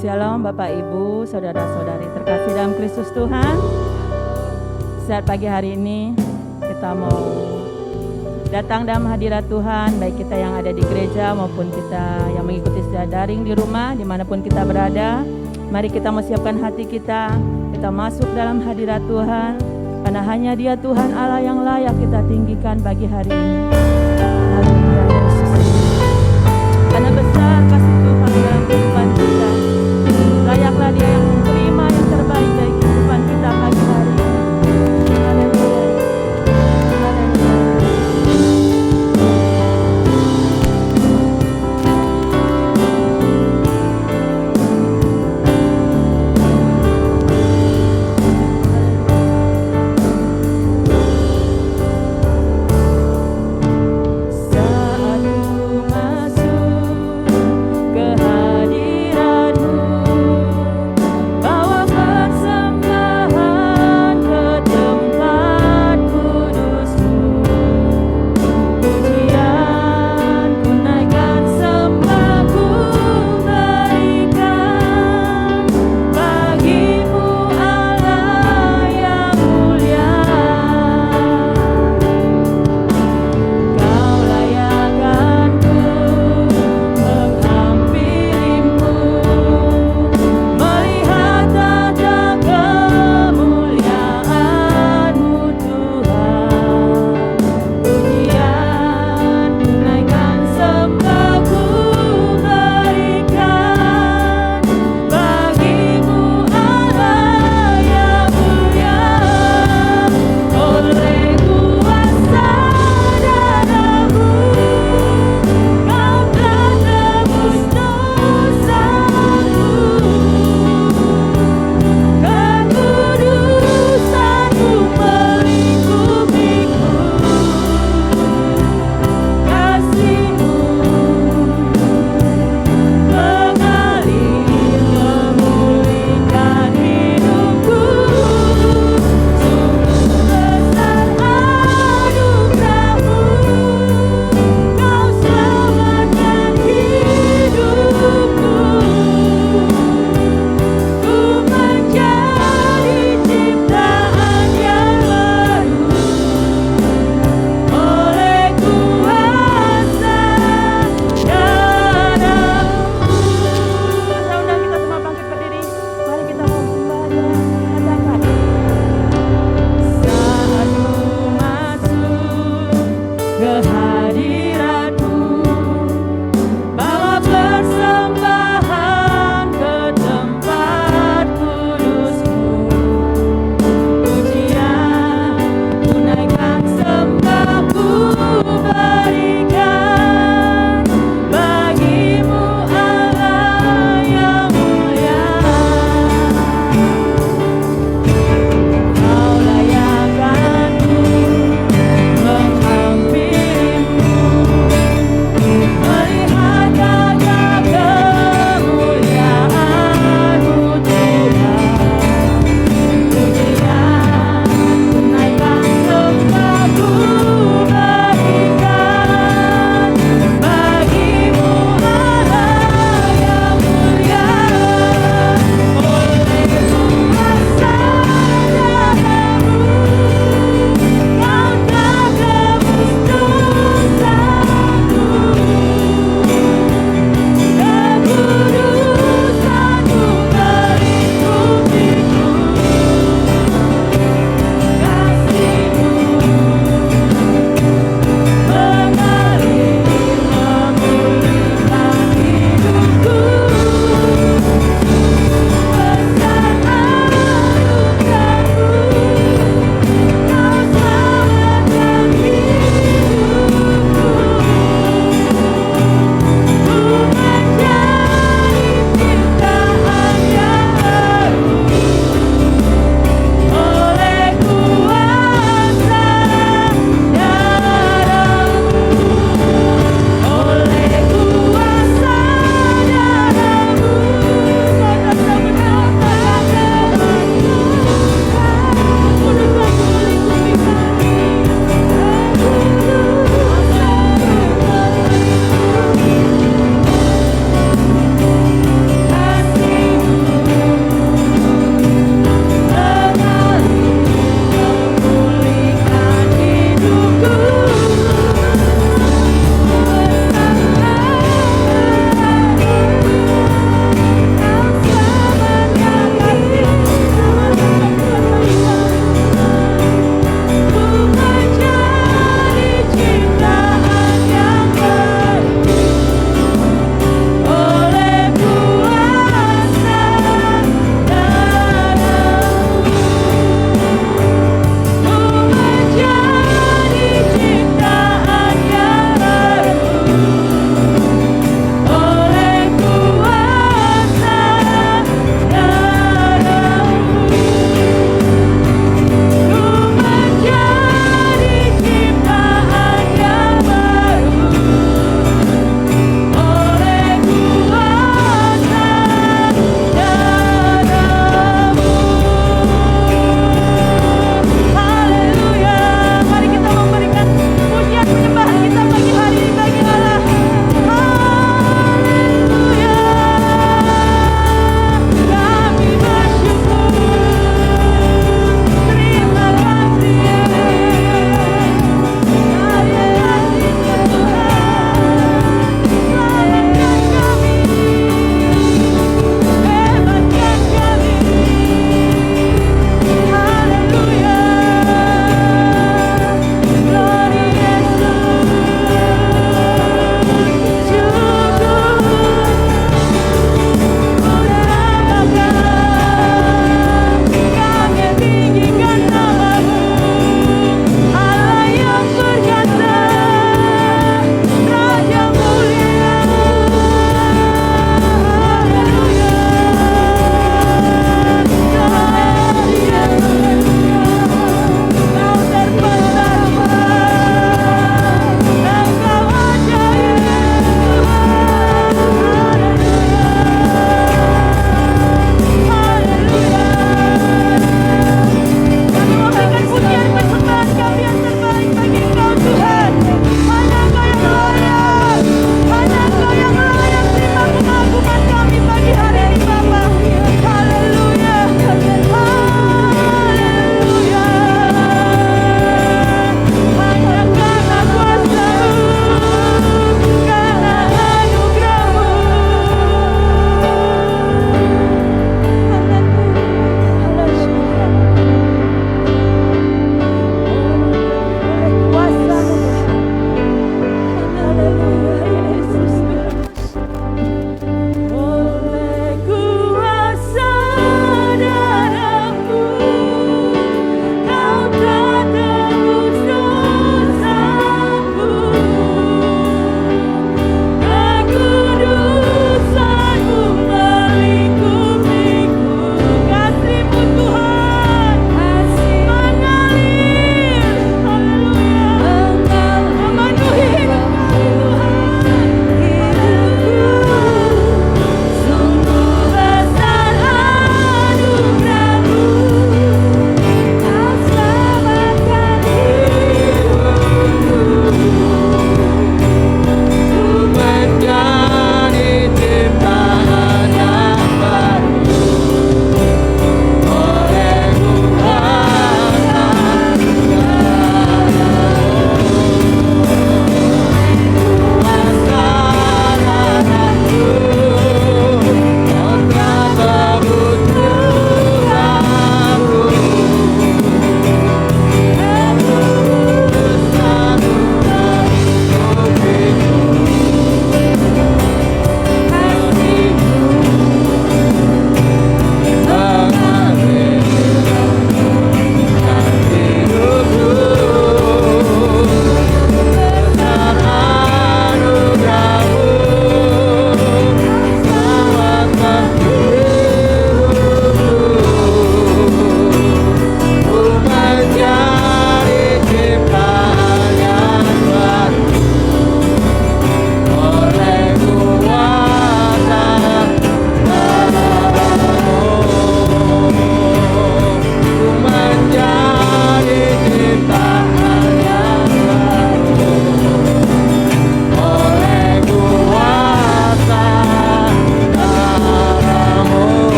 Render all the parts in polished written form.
Shalom Bapak Ibu, Saudara-saudari terkasih dalam Kristus Tuhan. Saat pagi hari ini kita mau datang dalam hadirat Tuhan, baik kita yang ada di gereja maupun kita yang mengikuti secara daring di rumah, dimanapun kita berada. Mari kita mau siapkan hati kita masuk dalam hadirat Tuhan, karena hanya Dia Tuhan Allah yang layak kita tinggikan bagi hari ini. Haleluya Yesus. Karena besar kasih Tuhan dalam kehidupan kita, layaklah Dia yang menerima yang terbaik dari kehidupan kita pagi hari ini. Haleluya. Saat ku masuk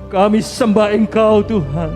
Kami sembah Engkau Tuhan.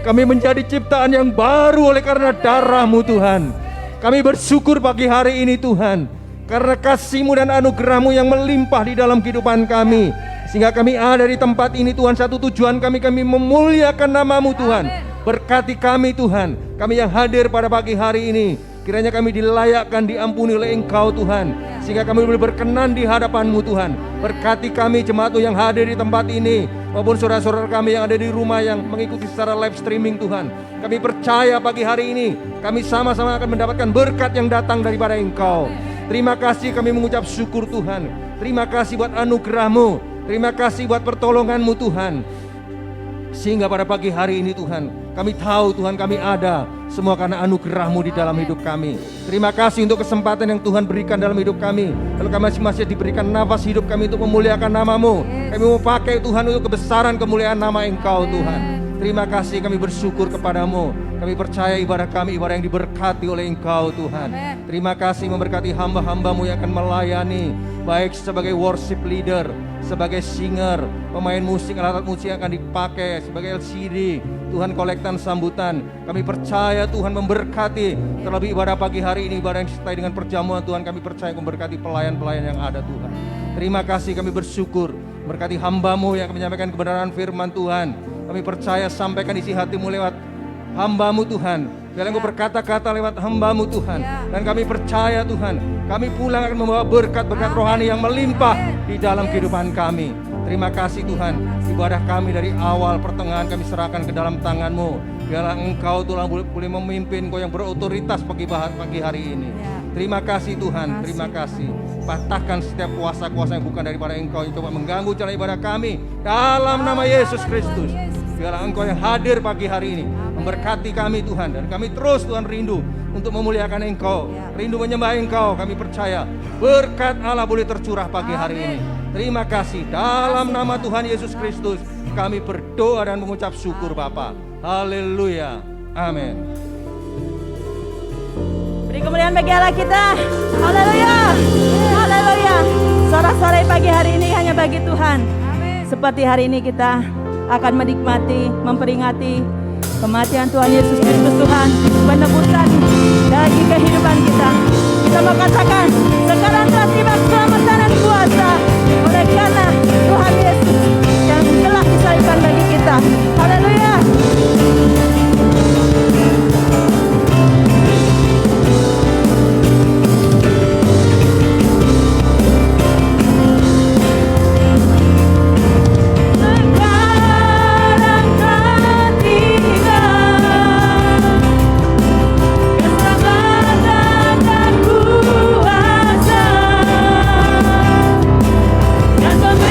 Kami menjadi ciptaan yang baru oleh karena darah-Mu Tuhan. Kami bersyukur pagi hari ini Tuhan, karena kasih-Mu dan anugerah-Mu yang melimpah di dalam kehidupan kami, sehingga kami ada di tempat ini Tuhan. Satu tujuan kami memuliakan nama-Mu Tuhan. Berkati kami Tuhan, kami yang hadir pada pagi hari ini, kiranya kami dilayakkan, diampuni oleh Engkau Tuhan, sehingga kami boleh berkenan di hadapan-Mu Tuhan. Berkati kami jemaat-Mu yang hadir di tempat ini, maupun saudara-saudara kami yang ada di rumah yang mengikuti secara live streaming Tuhan. Kami percaya pagi hari ini kami sama-sama akan mendapatkan berkat yang datang daripada Engkau. Terima kasih, kami mengucap syukur Tuhan. Terima kasih buat anugerah-Mu, terima kasih buat pertolongan-Mu Tuhan, sehingga pada pagi hari ini Tuhan, kami tahu Tuhan kami ada semua karena anugerah-Mu di dalam hidup kami. Terima kasih untuk kesempatan yang Tuhan berikan dalam hidup kami. Lalu kami masih diberikan nafas hidup kami untuk memuliakan nama-Mu. Kami mau pakai Tuhan untuk kebesaran kemuliaan nama Engkau Tuhan. Terima kasih, kami bersyukur kepadamu. Kami percaya ibadah kami ibadah yang diberkati oleh Engkau Tuhan. Terima kasih memberkati hamba-hamba-Mu yang akan melayani, baik sebagai worship leader, sebagai singer, pemain musik, alat musik yang akan dipakai, sebagai LCD, Tuhan kolektan sambutan. Kami percaya Tuhan memberkati, terlebih ibadah pagi hari ini, ibadah yang disertai dengan perjamuan Tuhan. Kami percaya memberkati pelayan-pelayan yang ada Tuhan. Terima kasih, kami bersyukur. Berkati hamba-Mu yang akan menyampaikan kebenaran firman Tuhan. Kami percaya sampaikan isi hati-Mu lewat hamba-Mu Tuhan. Biarlah Engkau berkata-kata lewat hamba-Mu Tuhan. Dan kami percaya Tuhan, kami pulang akan membawa berkat-berkat rohani yang melimpah di dalam kehidupan kami. Terima kasih Tuhan, ibadah kami dari awal pertengahan kami serahkan ke dalam tangan-Mu. Biarlah Engkau Tuhan boleh memimpin, Engkau yang berotoritas pagi hari ini. Terima kasih Tuhan, terima kasih. Patahkan setiap kuasa-kuasa yang bukan daripada Engkau yang coba mengganggu jalan ibadah kami. Dalam nama Yesus Kristus, biarlah Engkau yang hadir pagi hari ini memberkati kami Tuhan. Dan kami terus Tuhan rindu untuk memuliakan Engkau, rindu menyembah Engkau. Kami percaya berkat Allah boleh tercurah pagi hari ini. Terima kasih, dalam nama Tuhan Yesus Kristus kami berdoa dan mengucap syukur Bapa. Haleluya, amin. Beri kemuliaan bagi Allah kita. Haleluya, haleluya. Sorak-sorai pagi hari ini hanya bagi Tuhan. Seperti hari ini kita akan menikmati, memperingati kematian Tuhan Yesus Kristus Tuhan, penebusan dari kehidupan kita. Kita mau katakan, sekarang telah tiba keselamatan dan kuasa oleh karena Tuhan Yesus yang telah disalibkan bagi kita. Haleluya. Dan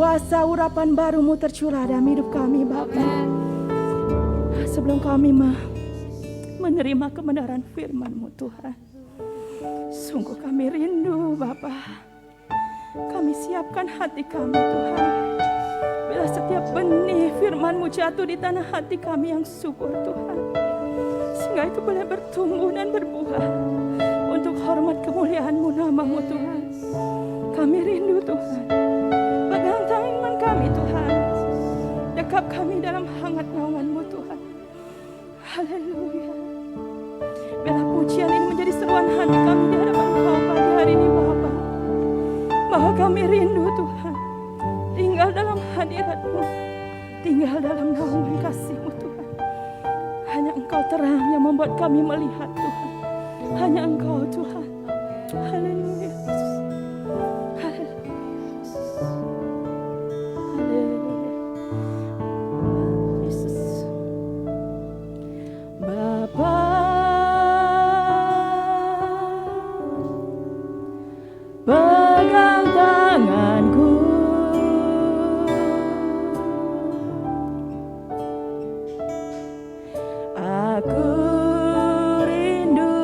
kuasa urapan baru-Mu tercurah dalam hidup kami Bapa. Sebelum kami menerima kebenaran firman-Mu Tuhan, sungguh kami rindu Bapa. Kami siapkan hati kami Tuhan. Bila setiap benih firman-Mu jatuh di tanah hati kami yang subur Tuhan, sehingga itu boleh bertumbuh dan berbuah untuk hormat kemuliaan-Mu, nama-Mu Tuhan. Kami rindu Tuhan. Pegang tangan kami Tuhan. Dekap kami dalam hangat naungan-Mu Tuhan. Haleluya. Biarlah pujian ini menjadi seruan hati kami di hadapan Kau pada hari ini Bapa. Bahwa kami rindu Tuhan, tinggal dalam hadirat-Mu, tinggal dalam naungan kasih-Mu Tuhan. Hanya Engkau terang yang membuat kami melihat Tuhan. Hanya Engkau Tuhan. Haleluya. Haleluya. Haleluya. Yesus. Bapa, pegang tanganku, aku rindu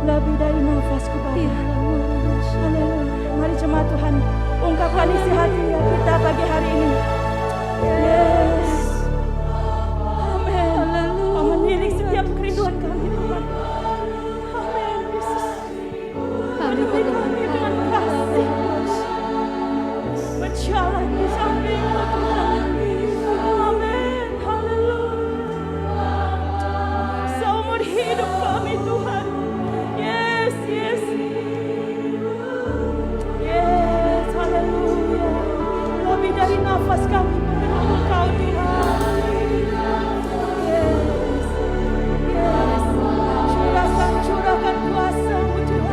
lebih dari nafasku Bapa. Haleluya. Mari jemaat Tuhan ungkapkan isi hati kita pagi hari ini. Yes. Amin. Kau menilik setiap kerinduan kami Tuhan. Amin Yesus. Penuhi kami dengan kasih. Berjalan di samping-Mu Tuhan. Amin. Haleluya. Seumur hidup kami Tuhan. Yes, yes. Yes, haleluya. Lebih dari nafas kami mengenal Engkau Tuhan. Yes, yes. Curahkan kuasa-Mu Tuhan.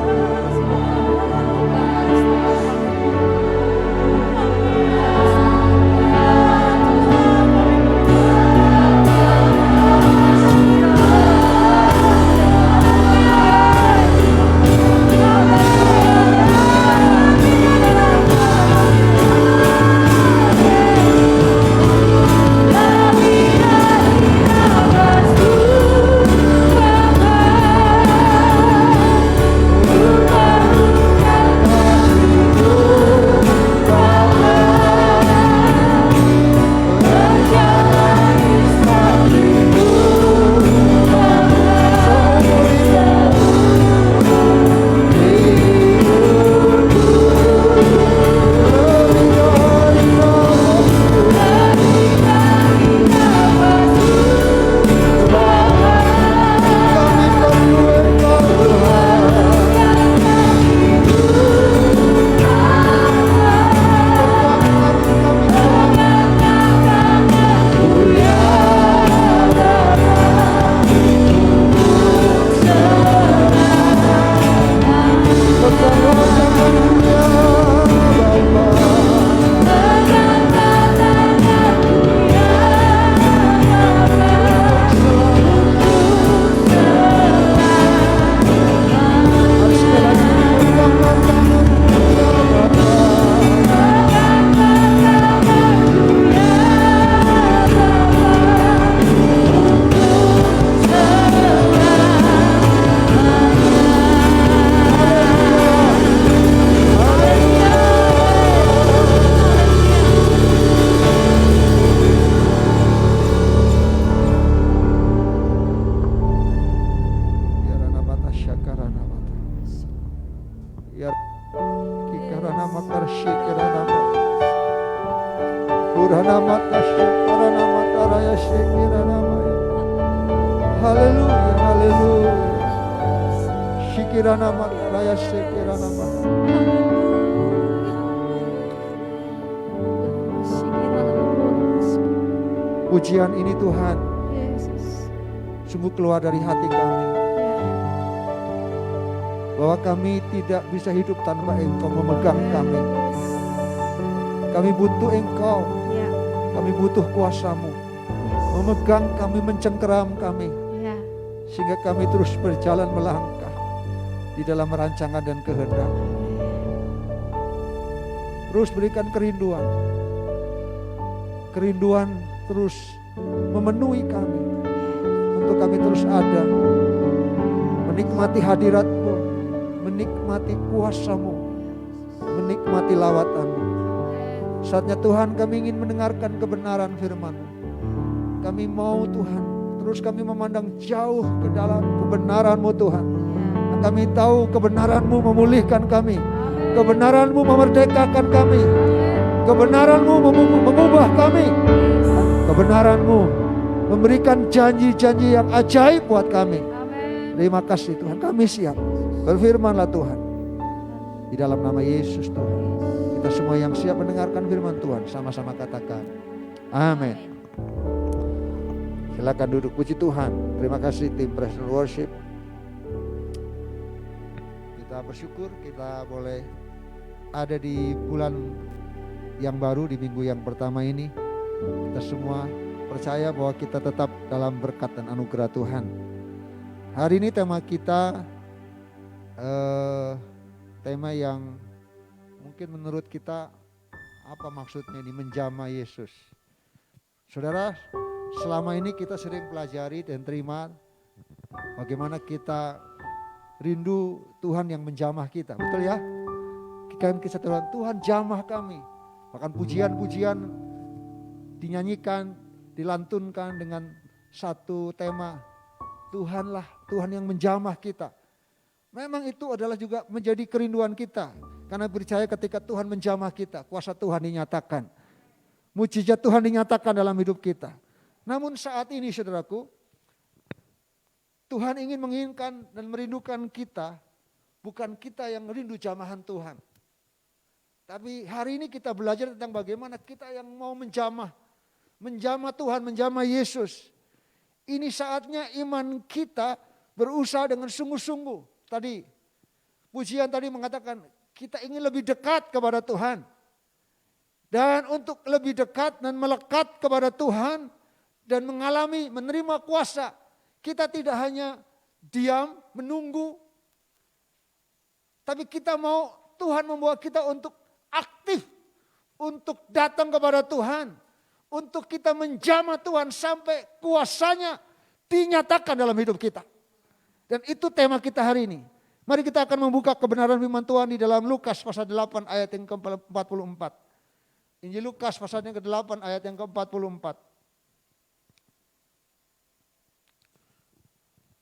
Haleluya, haleluya. Shikirana mataraya shikirana mataraya. Pujian ini Tuhan sungguh keluar dari hati kami, bahwa kami tidak bisa hidup tanpa Engkau memegang kami. Kami butuh Engkau, kami butuh kuasa-Mu memegang kami, mencengkeram kami, sehingga kami terus berjalan melangkah di dalam rancangan dan kehendak. Terus berikan kerinduan terus memenuhi kami, untuk kami terus ada menikmati hadirat-Mu, menikmati kuasa-Mu, menikmati lawatan-Mu. Saatnya Tuhan kami ingin mendengarkan kebenaran firman-Mu. Kami mau Tuhan, terus kami memandang jauh ke dalam kebenaran-Mu Tuhan. Kami tahu kebenaran-Mu memulihkan kami, kebenaran-Mu memerdekakan kami, kebenaran-Mu mengubah kami, kebenaran-Mu memberikan janji-janji yang ajaib buat kami. Terima kasih Tuhan, kami siap. Berfirman-Lah Tuhan, di dalam nama Yesus Tuhan. Kita semua yang siap mendengarkan firman Tuhan, sama-sama katakan amin. Silakan duduk, puji Tuhan. Terima kasih tim Praise and Worship. Kita bersyukur kita boleh ada di bulan yang baru, di minggu yang pertama ini. Kita semua percaya bahwa kita tetap dalam berkat dan anugerah Tuhan. Hari ini tema kita tema yang mungkin menurut kita apa maksudnya ini, menjamah Yesus. Saudara, selama ini kita sering pelajari dan terima bagaimana kita rindu Tuhan yang menjamah kita. Betul ya? Kisah Tuhan jamah kami. Bahkan pujian-pujian dinyanyikan, dilantunkan dengan satu tema, Tuhanlah Tuhan yang menjamah kita. Memang itu adalah juga menjadi kerinduan kita. Karena percaya ketika Tuhan menjamah kita, kuasa Tuhan dinyatakan. Mujizat Tuhan dinyatakan dalam hidup kita. Namun saat ini saudaraku, Tuhan ingin menginginkan dan merindukan kita, bukan kita yang rindu jamahan Tuhan. Tapi hari ini kita belajar tentang bagaimana kita yang mau menjamah Tuhan, menjamah Yesus. Ini saatnya iman kita berusaha dengan sungguh-sungguh. Tadi, pujian tadi mengatakan kita ingin lebih dekat kepada Tuhan. Dan untuk lebih dekat dan melekat kepada Tuhan dan menerima kuasa. Kita tidak hanya diam, menunggu. Tapi kita mau Tuhan membawa kita untuk aktif. Untuk datang kepada Tuhan. Untuk kita menjamah Tuhan sampai kuasanya dinyatakan dalam hidup kita. Dan itu tema kita hari ini. Mari kita akan membuka kebenaran firman Tuhan di dalam Lukas pasal 8 ayat yang ke-44. Injil Lukas pasal yang ke-8 ayat yang ke-44.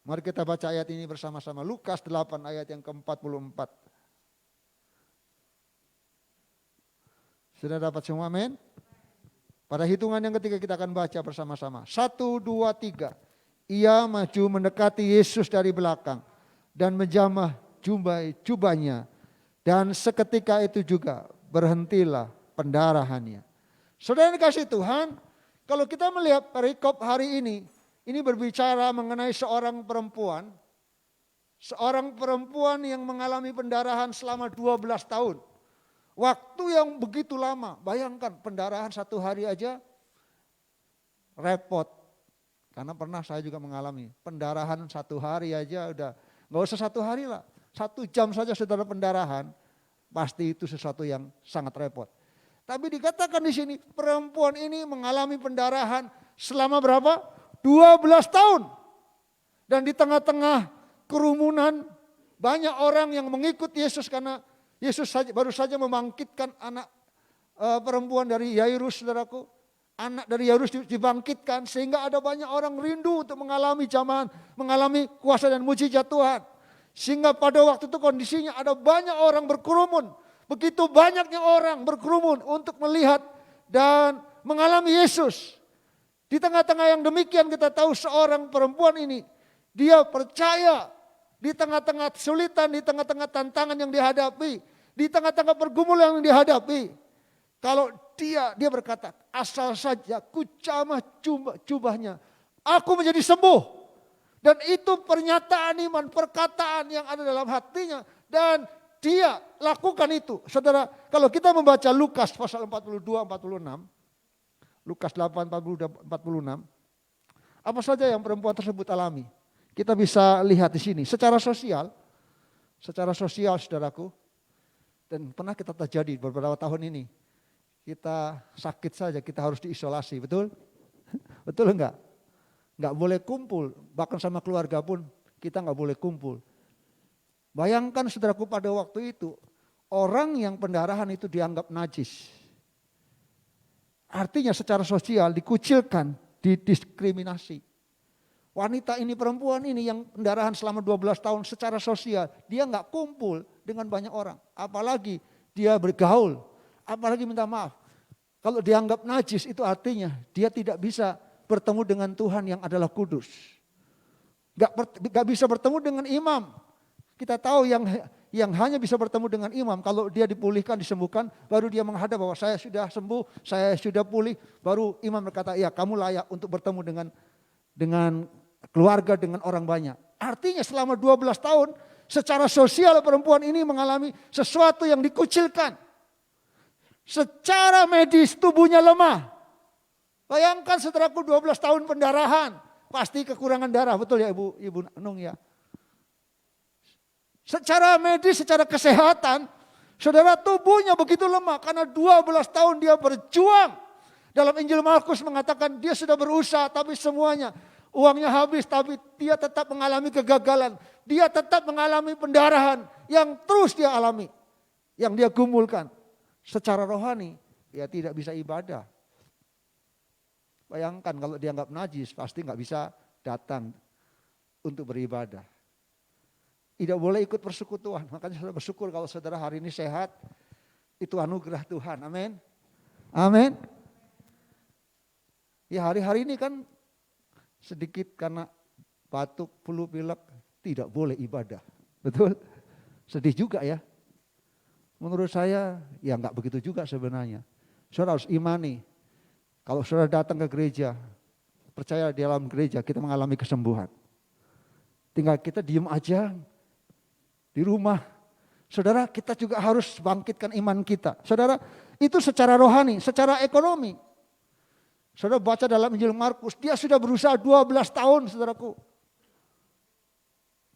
Mari kita baca ayat ini bersama-sama. Lukas 8 ayat yang ke-44. Sudah dapat semua, amin? Pada hitungan yang ketiga kita akan baca bersama-sama. 1, 2, 3. Ia maju mendekati Yesus dari belakang dan menjamah jubahnya. Dan seketika itu juga berhentilah pendarahannya. Saudara yang dikasihi Tuhan, kalau kita melihat perikop hari ini berbicara mengenai seorang perempuan. Seorang perempuan yang mengalami pendarahan selama 12 tahun. Waktu yang begitu lama, bayangkan pendarahan 1 hari aja repot. Karena pernah saya juga mengalami pendarahan 1 hari aja udah, gak usah 1 hari lah. 1 jam saja saudara pendarahan, pasti itu sesuatu yang sangat repot. Tapi dikatakan di sini perempuan ini mengalami pendarahan selama berapa? 12 tahun. Dan di tengah-tengah kerumunan banyak orang yang mengikut Yesus karena Yesus baru saja membangkitkan anak perempuan dari Yairus, saudaraku. Anak dari Yairus dibangkitkan sehingga ada banyak orang rindu untuk mengalami jamahan, mengalami kuasa dan mujizat Tuhan. Sehingga pada waktu itu kondisinya ada banyak orang berkerumun. Begitu banyaknya orang berkerumun untuk melihat dan mengalami Yesus. Di tengah-tengah yang demikian kita tahu seorang perempuan ini, dia percaya di tengah-tengah kesulitan, di tengah-tengah tantangan yang dihadapi, di tengah-tengah pergumulan yang dihadapi. Kalau dia berkata, asal saja ku jamah jubahnya, aku menjadi sembuh. Dan itu pernyataan iman, perkataan yang ada dalam hatinya. Dan dia lakukan itu. Saudara, kalau kita membaca Lukas pasal 42-46, Lukas 8-46, apa saja yang perempuan tersebut alami? Kita bisa lihat di sini, secara sosial saudaraku, dan pernah kita terjadi beberapa tahun ini. Kita sakit saja, kita harus diisolasi, betul? Betul enggak? Enggak boleh kumpul, bahkan sama keluarga pun kita enggak boleh kumpul. Bayangkan saudaraku pada waktu itu, orang yang pendarahan itu dianggap najis. Artinya secara sosial dikucilkan, didiskriminasi. Wanita ini, perempuan ini yang pendarahan selama 12 tahun secara sosial, dia enggak kumpul dengan banyak orang. Apalagi dia bergaul, apalagi minta maaf. Kalau dianggap najis itu artinya dia tidak bisa bertemu dengan Tuhan yang adalah kudus. Gak bisa bertemu dengan imam. Kita tahu yang hanya bisa bertemu dengan imam kalau dia dipulihkan, disembuhkan, baru dia menghadap bahwa saya sudah sembuh, saya sudah pulih, baru imam berkata, ya kamu layak untuk bertemu dengan keluarga, dengan orang banyak. Artinya selama 12 tahun secara sosial perempuan ini mengalami sesuatu yang dikucilkan. Secara medis tubuhnya lemah. Bayangkan saudaraku 12 tahun pendarahan. Pasti kekurangan darah, betul ya Ibu Nung ya. Secara medis, secara kesehatan, saudara tubuhnya begitu lemah. Karena 12 tahun dia berjuang. Dalam Injil Markus mengatakan dia sudah berusaha tapi semuanya Uangnya habis tapi dia tetap mengalami kegagalan. Dia tetap mengalami pendarahan yang terus dia alami. Yang dia gumulkan. Secara rohani dia tidak bisa ibadah. Bayangkan kalau dia anggap najis pasti nggak bisa datang untuk beribadah. Tidak boleh ikut persekutuan. Makanya saudara bersyukur kalau saudara hari ini sehat. Itu anugerah Tuhan. Amin. Amin. Ya hari-hari ini kan sedikit karena batuk, flu, pilek tidak boleh ibadah. Betul? Sedih juga ya. Menurut saya ya nggak begitu juga sebenarnya. Saudara harus imani. Kalau saudara datang ke gereja, percaya di dalam gereja kita mengalami kesembuhan. Tinggal kita diem aja di rumah. Saudara, kita juga harus bangkitkan iman kita. Saudara, itu secara rohani, secara ekonomi. Saudara baca dalam Injil Markus, dia sudah berusaha 12 tahun, saudaraku.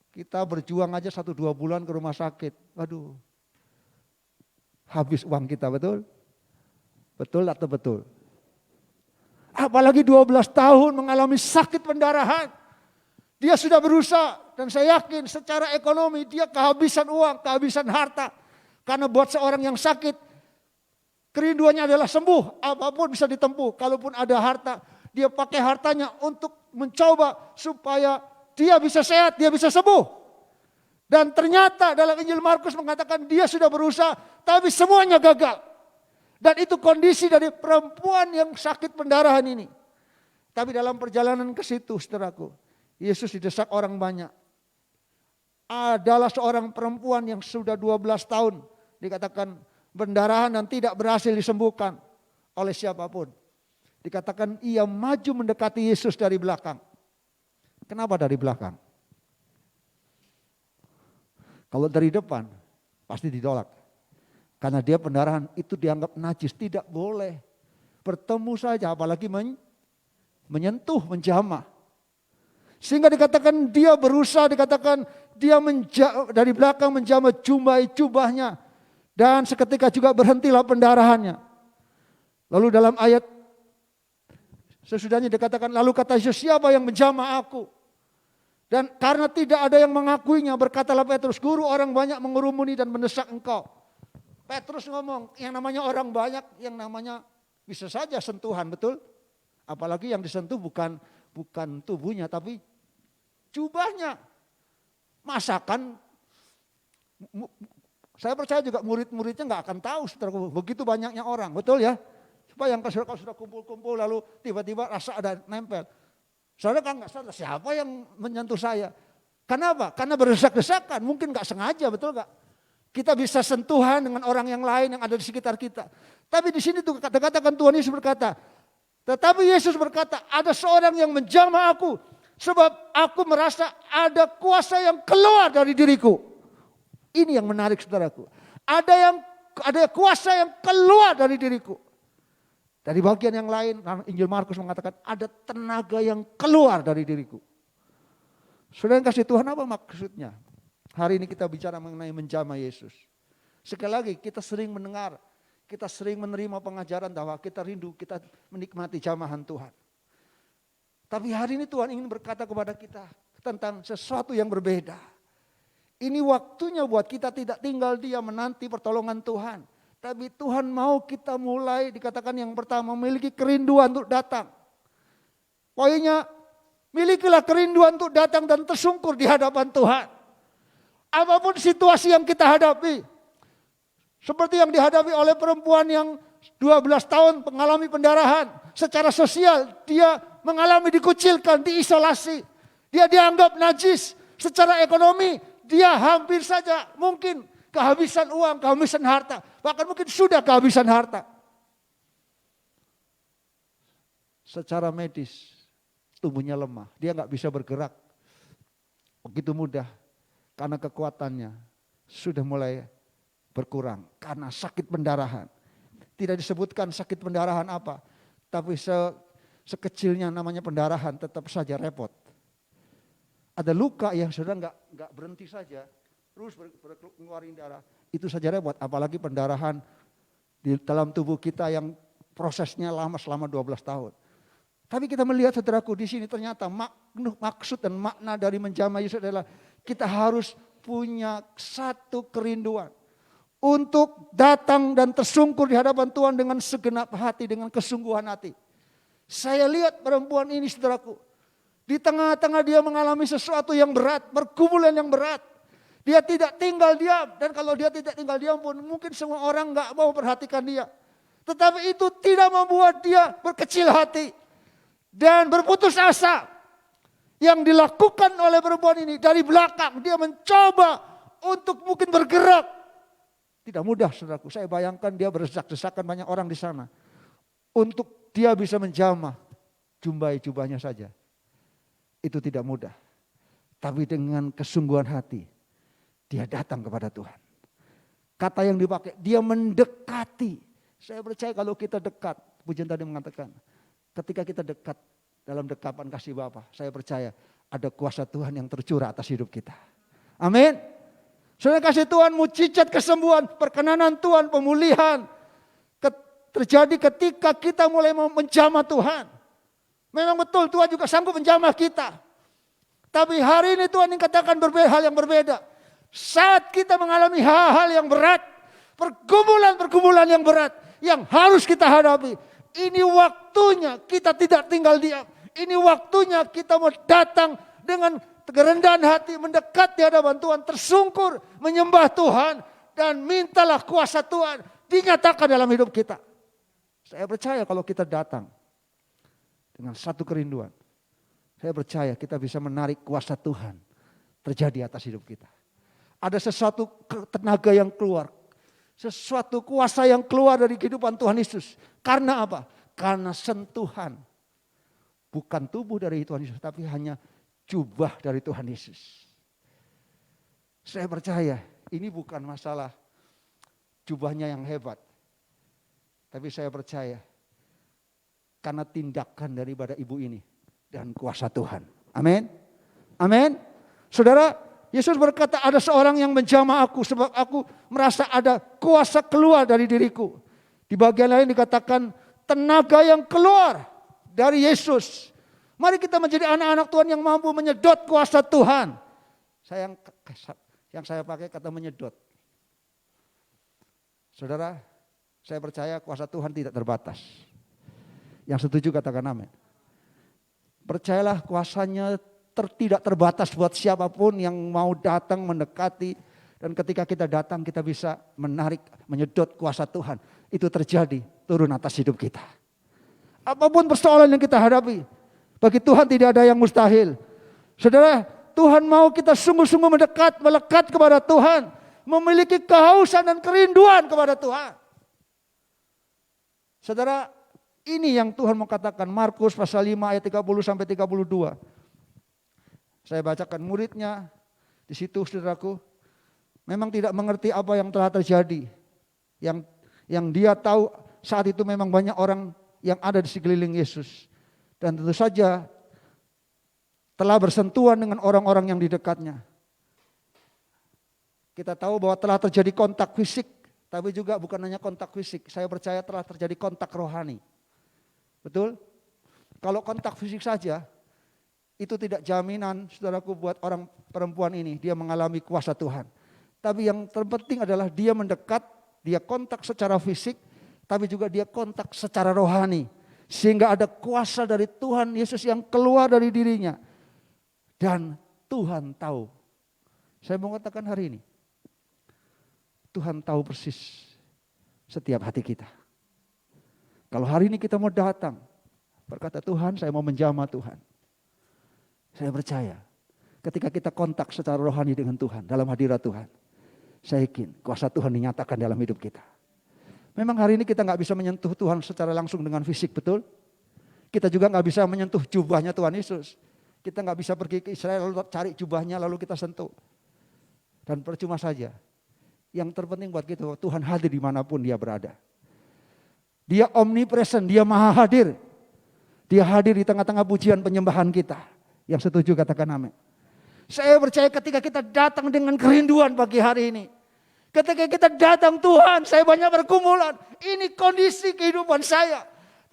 Kita berjuang aja 1-2 bulan ke rumah sakit. Waduh, habis uang kita, betul? Betul atau betul? Apalagi 12 tahun mengalami sakit pendarahan. Dia sudah berusaha dan saya yakin secara ekonomi dia kehabisan uang, kehabisan harta. Karena buat seorang yang sakit, kerinduannya adalah sembuh. Apapun bisa ditempuh. Kalaupun ada harta, dia pakai hartanya untuk mencoba supaya dia bisa sehat, dia bisa sembuh. Dan ternyata dalam Injil Markus mengatakan dia sudah berusaha, tapi semuanya gagal. Dan itu kondisi dari perempuan yang sakit pendarahan ini. Tapi dalam perjalanan ke situ, saudaraku, Yesus didesak orang banyak. Adalah seorang perempuan yang sudah 12 tahun dikatakan pendarahan dan tidak berhasil disembuhkan oleh siapapun. Dikatakan ia maju mendekati Yesus dari belakang. Kenapa dari belakang? Kalau dari depan pasti ditolak. Karena dia pendarahan itu dianggap najis, tidak boleh. Bertemu saja apalagi menyentuh, menjamah. Sehingga dikatakan dia berusaha, dikatakan dia dari belakang menjamah jubahnya. Dan seketika juga berhentilah pendarahannya. Lalu dalam ayat sesudahnya dikatakan, lalu kata Yesus, siapa yang menjamah aku? Dan karena tidak ada yang mengakuinya, berkatalah Petrus, guru, orang banyak mengerumuni dan mendesak engkau. Petrus ngomong, yang namanya orang banyak, yang namanya bisa saja sentuhan, betul? Apalagi yang disentuh bukan tubuhnya, tapi jubahnya. Masakan, saya percaya juga murid-muridnya nggak akan tahu setelah begitu banyaknya orang, betul ya? Bayangkan kalau sudah kumpul-kumpul lalu tiba-tiba rasa ada nempel. Saudara kan nggak sadar siapa yang menyentuh saya. Kenapa? Karena berdesak-desakan, mungkin nggak sengaja, betul nggak? Kita bisa sentuhan dengan orang yang lain yang ada di sekitar kita. Tapi di sini tuh katakan Tuhan Yesus berkata, tetapi Yesus berkata, ada seorang yang menjamah aku. Sebab aku merasa ada kuasa yang keluar dari diriku. Ini yang menarik saudaraku. Ada kuasa yang keluar dari diriku. Dari bagian yang lain, Injil Markus mengatakan ada tenaga yang keluar dari diriku. Saudara yang kasih Tuhan, apa maksudnya? Hari ini kita bicara mengenai menjamah Yesus. Sekali lagi kita sering mendengar, kita sering menerima pengajaran bahwa kita rindu, kita menikmati jamahan Tuhan. Tapi hari ini Tuhan ingin berkata kepada kita tentang sesuatu yang berbeda. Ini waktunya buat kita tidak tinggal diam menanti pertolongan Tuhan. Tapi Tuhan mau kita mulai dikatakan yang pertama memiliki kerinduan untuk datang. Poinnya milikilah kerinduan untuk datang dan tersungkur di hadapan Tuhan. Apapun situasi yang kita hadapi. Seperti yang dihadapi oleh perempuan yang 12 tahun mengalami pendarahan. Secara sosial dia mengalami dikucilkan, diisolasi. Dia dianggap najis. Secara ekonomi dia hampir saja mungkin kehabisan uang, kehabisan harta. Bahkan mungkin sudah kehabisan harta. Secara medis tubuhnya lemah. Dia nggak bisa bergerak. Begitu mudah. Karena kekuatannya sudah mulai berkurang. Karena sakit pendarahan. Tidak disebutkan sakit pendarahan apa. Tapi sekecilnya namanya pendarahan tetap saja repot. Ada luka yang sudah nggak berhenti saja. Terus mengeluarkan darah. Itu saja repot. Apalagi pendarahan di dalam tubuh kita yang prosesnya lama selama 12 tahun. Tapi kita melihat saudaraku di sini ternyata maksud dan makna dari menjamah Yesus adalah kita harus punya satu kerinduan untuk datang dan tersungkur di hadapan Tuhan dengan segenap hati, dengan kesungguhan hati. Saya lihat perempuan ini saudaraku, di tengah-tengah dia mengalami sesuatu yang berat, pergumulan yang berat. Dia tidak tinggal diam, dan kalau dia tidak tinggal diam pun mungkin semua orang gak mau perhatikan dia. Tetapi itu tidak membuat dia berkecil hati dan berputus asa. Yang dilakukan oleh perempuan ini dari belakang, dia mencoba untuk mungkin bergerak. Tidak mudah saudaraku, saya bayangkan dia berdesak-desakan banyak orang di sana. Untuk dia bisa menjamah jubahnya saja. Itu tidak mudah. Tapi dengan kesungguhan hati, dia datang kepada Tuhan. Kata yang dipakai, dia mendekati. Saya percaya kalau kita dekat, Pujian tadi mengatakan, ketika kita dekat dalam dekapan kasih Bapa, saya percaya ada kuasa Tuhan yang tercurah atas hidup kita. Amin. Saudara kasih Tuhan, mukjizat kesembuhan, perkenanan Tuhan, pemulihan terjadi ketika kita mulai menjamah Tuhan. Memang betul Tuhan juga sanggup menjamah kita. Tapi hari ini Tuhan ingin katakan hal yang berbeda. Saat kita mengalami hal-hal yang berat, pergumulan-pergumulan yang berat yang harus kita hadapi. Ini waktunya kita tidak tinggal diam. Ini waktunya kita mau datang dengan kerendahan hati, mendekat di hadapan Tuhan, tersungkur, menyembah Tuhan, dan mintalah kuasa Tuhan dinyatakan dalam hidup kita. Saya percaya kalau kita datang dengan satu kerinduan, saya percaya kita bisa menarik kuasa Tuhan terjadi atas hidup kita. Ada sesuatu tenaga yang keluar, sesuatu kuasa yang keluar dari kehidupan Tuhan Yesus. Karena apa? Karena sentuhan. Bukan tubuh dari Tuhan Yesus, tapi hanya jubah dari Tuhan Yesus. Saya percaya ini bukan masalah jubahnya yang hebat. Tapi saya percaya karena tindakan daripada ibu ini dan kuasa Tuhan. Amin. Amin. Saudara, Yesus berkata ada seorang yang menjamah aku sebab aku merasa ada kuasa keluar dari diriku. Di bagian lain dikatakan tenaga yang keluar dari Yesus. Mari kita menjadi anak-anak Tuhan yang mampu menyedot kuasa Tuhan. Yang saya pakai kata menyedot. Saudara, saya percaya kuasa Tuhan tidak terbatas. Yang setuju katakan amin. Percayalah kuasanya tidak terbatas buat siapapun yang mau datang mendekati. Dan ketika kita datang kita bisa menarik, menyedot kuasa Tuhan. Itu terjadi turun atas hidup kita. Apapun persoalan yang kita hadapi, bagi Tuhan tidak ada yang mustahil. Saudara, Tuhan mau kita sungguh-sungguh mendekat, melekat kepada Tuhan. Memiliki kehausan dan kerinduan kepada Tuhan. Saudara, ini yang Tuhan mau katakan. Markus pasal 5 ayat 30 sampai 32. Saya bacakan muridnya di situ saudaraku. Memang tidak mengerti apa yang telah terjadi. Yang dia tahu saat itu memang banyak orang yang ada di sekeliling Yesus. Dan tentu saja telah bersentuhan dengan orang-orang yang di dekatnya. Kita tahu bahwa telah terjadi kontak fisik. Tapi juga bukan hanya kontak fisik. Saya percaya telah terjadi kontak rohani. Betul? Kalau kontak fisik saja, itu tidak jaminan saudaraku buat orang perempuan ini. Dia mengalami kuasa Tuhan. Tapi yang terpenting adalah dia mendekat, dia kontak secara fisik, tapi juga dia kontak secara rohani. Sehingga ada kuasa dari Tuhan Yesus yang keluar dari dirinya. Dan Tuhan tahu. Saya mau katakan hari ini, Tuhan tahu persis setiap hati kita. Kalau hari ini kita mau datang, berkata Tuhan saya mau menjamah Tuhan. Saya percaya ketika kita kontak secara rohani dengan Tuhan, dalam hadirat Tuhan, saya yakin kuasa Tuhan dinyatakan dalam hidup kita. Memang hari ini kita gak bisa menyentuh Tuhan secara langsung dengan fisik, betul? Kita juga gak bisa menyentuh jubahnya Tuhan Yesus. Kita gak bisa pergi ke Israel lalu cari jubahnya lalu kita sentuh. Dan percuma saja. Yang terpenting buat kita, Tuhan hadir dimanapun dia berada. Dia omnipresent, dia maha hadir. Dia hadir di tengah-tengah pujian penyembahan kita. Yang setuju katakan amin. Saya percaya ketika kita datang dengan kerinduan pagi hari ini. Ketika kita datang Tuhan, saya banyak pergumulan. Ini kondisi kehidupan saya.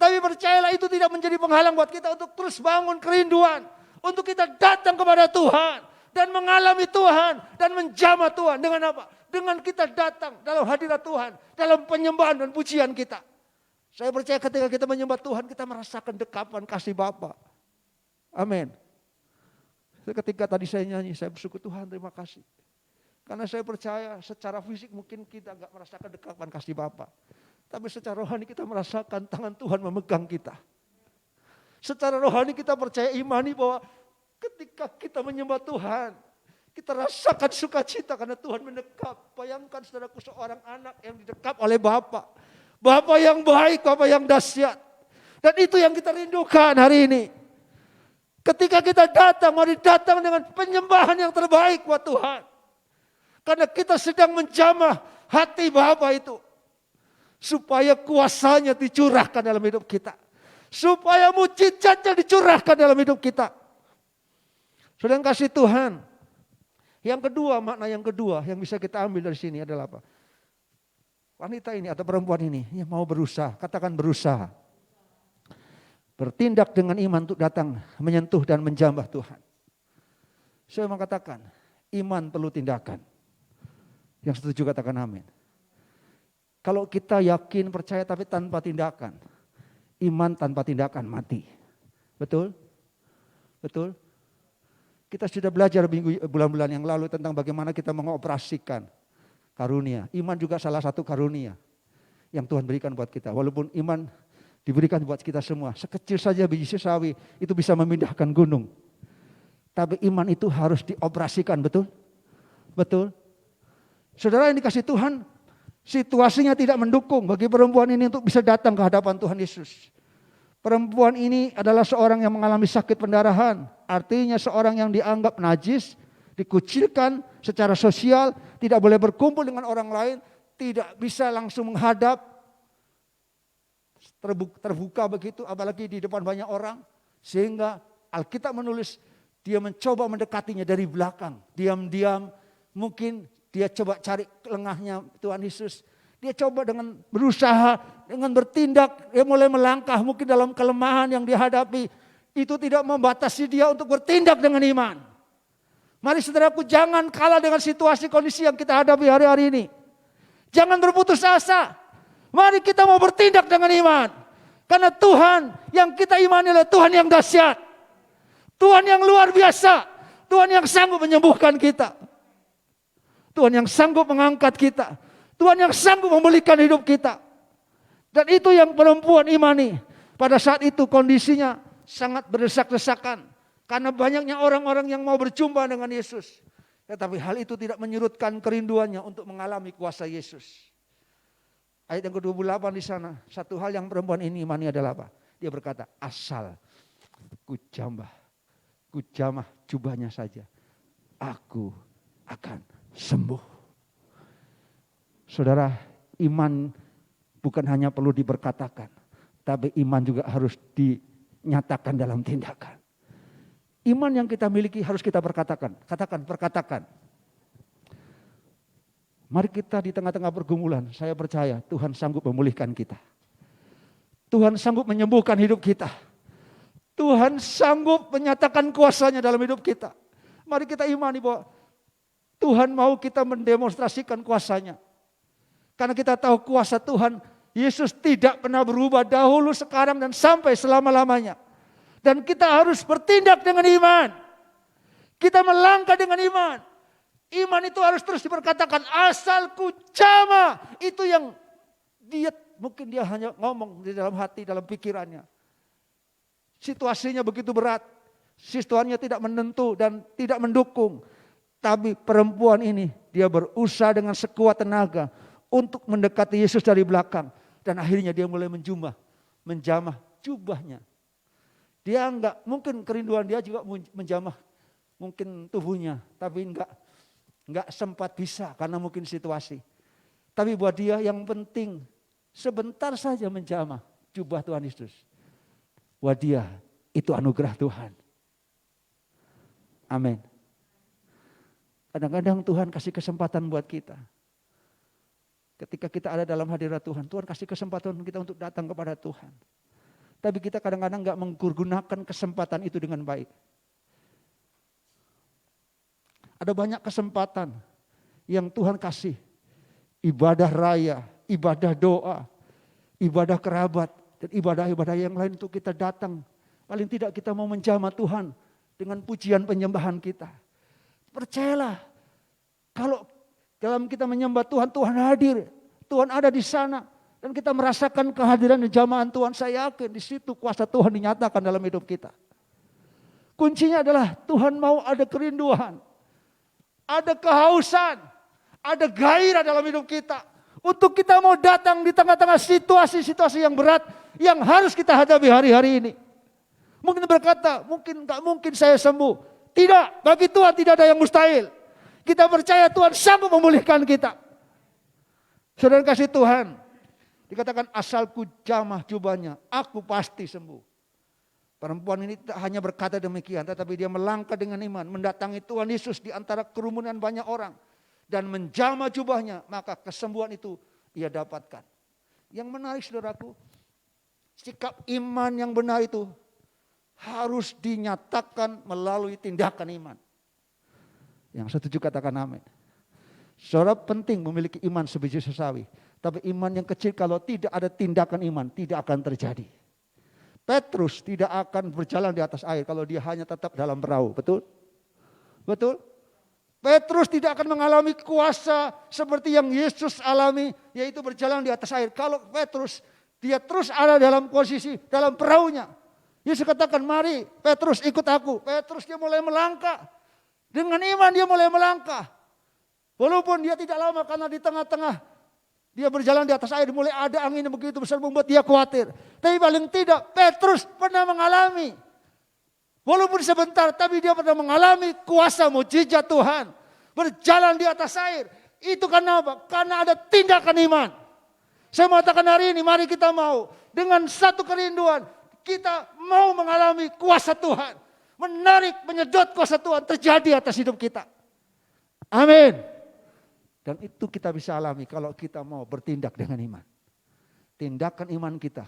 Tapi percayalah itu tidak menjadi penghalang buat kita untuk terus bangun kerinduan. Untuk kita datang kepada Tuhan. Dan mengalami Tuhan. Dan menjamah Tuhan. Dengan apa? Dengan kita datang dalam hadirat Tuhan. Dalam penyembahan dan pujian kita. Saya percaya ketika kita menyembah Tuhan, kita merasakan dekapan kasih Bapa. Amin. Ketika tadi saya nyanyi, saya bersyukur Tuhan, terima kasih. Karena saya percaya secara fisik mungkin kita gak merasakan dekapan kasih Bapa. Tapi secara rohani kita merasakan tangan Tuhan memegang kita. Secara rohani kita percaya imani bahwa ketika kita menyembah Tuhan, kita rasakan sukacita karena Tuhan mendekap. Bayangkan saudaraku, seorang anak yang didekap oleh Bapa. Bapa yang baik, Bapa yang dahsyat. Dan itu yang kita rindukan hari ini. Ketika kita datang, mari datang dengan penyembahan yang terbaik buat Tuhan. Karena kita sedang menjamah hati Bapa itu. Supaya kuasanya dicurahkan dalam hidup kita. Supaya mujizatnya dicurahkan dalam hidup kita. Saudara yang kasih Tuhan. Yang kedua, makna yang kedua yang bisa kita ambil dari sini adalah apa? Wanita ini atau perempuan ini yang mau berusaha, katakan berusaha. Bertindak dengan iman untuk datang menyentuh dan menjamah Tuhan. Saya mau katakan, iman perlu tindakan. Yang setuju katakan amin. Kalau kita yakin, percaya tapi tanpa tindakan, iman tanpa tindakan mati. Betul? Betul? Kita sudah belajar bulan-bulan yang lalu tentang bagaimana kita mengoperasikan karunia. Iman juga salah satu karunia yang Tuhan berikan buat kita. Walaupun iman diberikan buat kita semua. Sekecil saja biji sawi itu bisa memindahkan gunung. Tapi iman itu harus dioperasikan, betul? Betul? Saudara yang dikasih Tuhan, situasinya tidak mendukung bagi perempuan ini untuk bisa datang ke hadapan Tuhan Yesus. Perempuan ini adalah seorang yang mengalami sakit pendarahan. Artinya seorang yang dianggap najis, dikucilkan secara sosial, tidak boleh berkumpul dengan orang lain, tidak bisa langsung menghadap, terbuka begitu, apalagi di depan banyak orang. Sehingga Alkitab menulis dia mencoba mendekatinya dari belakang. Diam-diam mungkin dia coba cari lengahnya Tuhan Yesus. Dia coba dengan berusaha, dengan bertindak, dia mulai melangkah mungkin dalam kelemahan yang dihadapi. Itu tidak membatasi dia untuk bertindak dengan iman. Mari saudaraku, jangan kalah dengan situasi kondisi yang kita hadapi hari-hari ini. Jangan berputus asa. Mari kita mau bertindak dengan iman. Karena Tuhan yang kita imani adalah Tuhan yang dahsyat. Tuhan yang luar biasa. Tuhan yang sanggup menyembuhkan kita. Tuhan yang sanggup mengangkat kita. Tuhan yang sanggup memulihkan hidup kita. Dan itu yang perempuan imani. Pada saat itu kondisinya sangat berdesak-desakan. Karena banyaknya orang-orang yang mau berjumpa dengan Yesus. Tetapi hal itu tidak menyurutkan kerinduannya untuk mengalami kuasa Yesus. Ayat yang ke-28 di sana. Satu hal yang perempuan ini imani adalah apa? Dia berkata, asal ku jamah jubahnya saja. Aku akan sembuh. Saudara, iman bukan hanya perlu diberkatakan, tapi iman juga harus dinyatakan dalam tindakan. Iman yang kita miliki harus kita perkatakan. Perkatakan. Mari kita di tengah-tengah pergumulan, saya percaya Tuhan sanggup memulihkan kita. Tuhan sanggup menyembuhkan hidup kita. Tuhan sanggup menyatakan kuasanya dalam hidup kita. Mari kita imani bahwa Tuhan mau kita mendemonstrasikan kuasanya. Karena kita tahu kuasa Tuhan, Yesus tidak pernah berubah dahulu, sekarang, dan sampai selama-lamanya. Dan kita harus bertindak dengan iman. Kita melangkah dengan iman. Iman itu harus terus diperkatakan, asal ku jamah. Itu yang mungkin dia hanya ngomong di dalam hati, dalam pikirannya. Situasinya begitu berat. Situasinya tidak menentu dan tidak mendukung. Tapi perempuan ini, dia berusaha dengan sekuat tenaga untuk mendekati Yesus dari belakang. Dan akhirnya dia mulai menjamah jubahnya. Dia mungkin kerinduan dia juga menjamah mungkin tubuhnya. Tapi enggak sempat bisa karena mungkin situasi. Tapi buat dia yang penting sebentar saja menjamah jubah Tuhan Yesus. Buat dia itu anugerah Tuhan. Amin. Kadang-kadang Tuhan kasih kesempatan buat kita. Ketika kita ada dalam hadirat Tuhan, Tuhan kasih kesempatan kita untuk datang kepada Tuhan. Tapi kita kadang-kadang nggak menggunakan kesempatan itu dengan baik. Ada banyak kesempatan yang Tuhan kasih. Ibadah raya, ibadah doa, ibadah kerabat, dan ibadah-ibadah yang lain untuk kita datang. Paling tidak kita mau menjamah Tuhan dengan pujian penyembahan kita. Percayalah, kalau dalam kita menyembah Tuhan, Tuhan hadir. Tuhan ada di sana. Dan kita merasakan kehadiran dan jamahan Tuhan. Saya yakin di situ kuasa Tuhan dinyatakan dalam hidup kita. Kuncinya adalah Tuhan mau ada kerinduan. Ada kehausan. Ada gairah dalam hidup kita. Untuk kita mau datang di tengah-tengah situasi-situasi yang berat. Yang harus kita hadapi hari-hari ini. Mungkin berkata, mungkin saya sembuh. Tidak, bagi Tuhan tidak ada yang mustahil. Kita percaya Tuhan sanggup memulihkan kita. Saudara kasih Tuhan. Dikatakan asalku jamah jubahnya, aku pasti sembuh. Perempuan ini tak hanya berkata demikian, tetapi dia melangkah dengan iman, mendatangi Tuhan Yesus di antara kerumunan banyak orang. Dan menjamah jubahnya, maka kesembuhan itu ia dapatkan. Yang menarik saudaraku, sikap iman yang benar itu harus dinyatakan melalui tindakan iman. Yang setuju katakan amin. Saudara penting memiliki iman sebiji sesawi. Tapi iman yang kecil kalau tidak ada tindakan iman tidak akan terjadi. Petrus tidak akan berjalan di atas air kalau dia hanya tetap dalam perahu. Betul? Betul? Petrus tidak akan mengalami kuasa seperti yang Yesus alami, yaitu berjalan di atas air. Kalau Petrus dia terus ada dalam posisi dalam perahunya. Yesus katakan, mari Petrus ikut aku. Petrus dia mulai melangkah. Dengan iman dia mulai melangkah. Walaupun dia tidak lama karena di tengah-tengah dia berjalan di atas air, mulai ada angin yang begitu besar membuat dia khawatir. Tapi paling tidak Petrus pernah mengalami. Walaupun sebentar, tapi dia pernah mengalami kuasa mujizat Tuhan. Berjalan di atas air. Itu karena apa? Karena ada tindakan iman. Saya mengatakan hari ini, mari kita mau. Dengan satu kerinduan, kita mau mengalami kuasa Tuhan. Menarik, menyedot kuasa Tuhan terjadi atas hidup kita. Amin. Dan itu kita bisa alami kalau kita mau bertindak dengan iman. Tindakan iman kita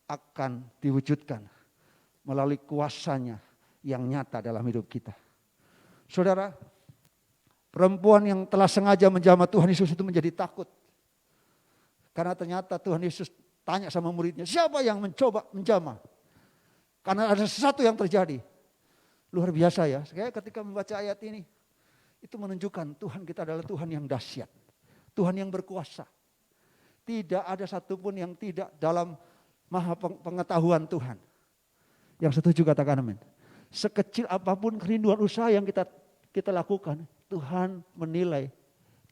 akan diwujudkan melalui kuasanya yang nyata dalam hidup kita. Saudara, perempuan yang telah sengaja menjamah Tuhan Yesus itu menjadi takut. Karena ternyata Tuhan Yesus tanya sama muridnya, siapa yang mencoba menjamah? Karena ada sesuatu yang terjadi. Luar biasa ya, saya ketika membaca ayat ini. Itu menunjukkan Tuhan kita adalah Tuhan yang dahsyat. Tuhan yang berkuasa. Tidak ada satupun yang tidak dalam maha pengetahuan Tuhan. Yang setuju katakan amin. Sekecil apapun kerinduan usaha yang kita lakukan, Tuhan menilai,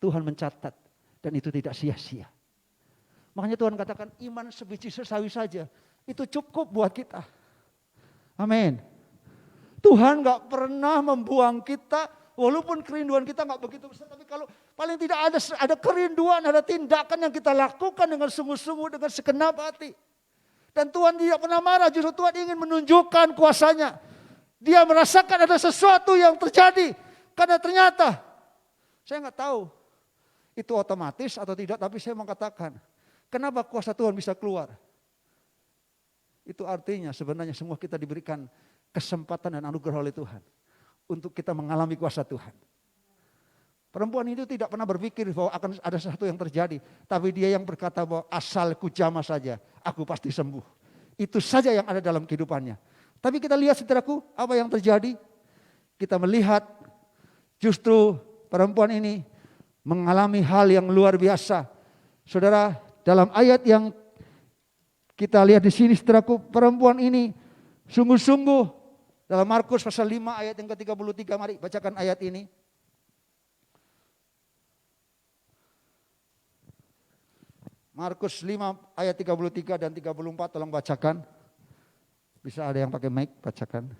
Tuhan mencatat. Dan itu tidak sia-sia. Makanya Tuhan katakan iman sebiji sesawi saja. Itu cukup buat kita. Amin. Tuhan gak pernah membuang kita. Walaupun kerinduan kita nggak begitu besar, tapi kalau paling tidak ada kerinduan, ada tindakan yang kita lakukan dengan sungguh-sungguh, dengan segenap hati. Dan Tuhan tidak pernah marah, justru Tuhan ingin menunjukkan kuasanya. Dia merasakan ada sesuatu yang terjadi. Karena ternyata, saya nggak tahu itu otomatis atau tidak, tapi saya mengatakan, kenapa kuasa Tuhan bisa keluar? Itu artinya sebenarnya semua kita diberikan kesempatan dan anugerah oleh Tuhan. Untuk kita mengalami kuasa Tuhan. Perempuan itu tidak pernah berpikir bahwa akan ada sesuatu yang terjadi. Tapi dia yang berkata bahwa asal ku jamah saja, aku pasti sembuh. Itu saja yang ada dalam kehidupannya. Tapi kita lihat saudaraku, apa yang terjadi? Kita melihat justru perempuan ini mengalami hal yang luar biasa. Saudara, dalam ayat yang kita lihat di sini saudaraku, perempuan ini sungguh-sungguh dalam Markus pasal 5 ayat yang ke-33, mari bacakan ayat ini. Markus 5 ayat 33 dan 34 tolong bacakan. Bisa ada yang pakai mic, bacakan.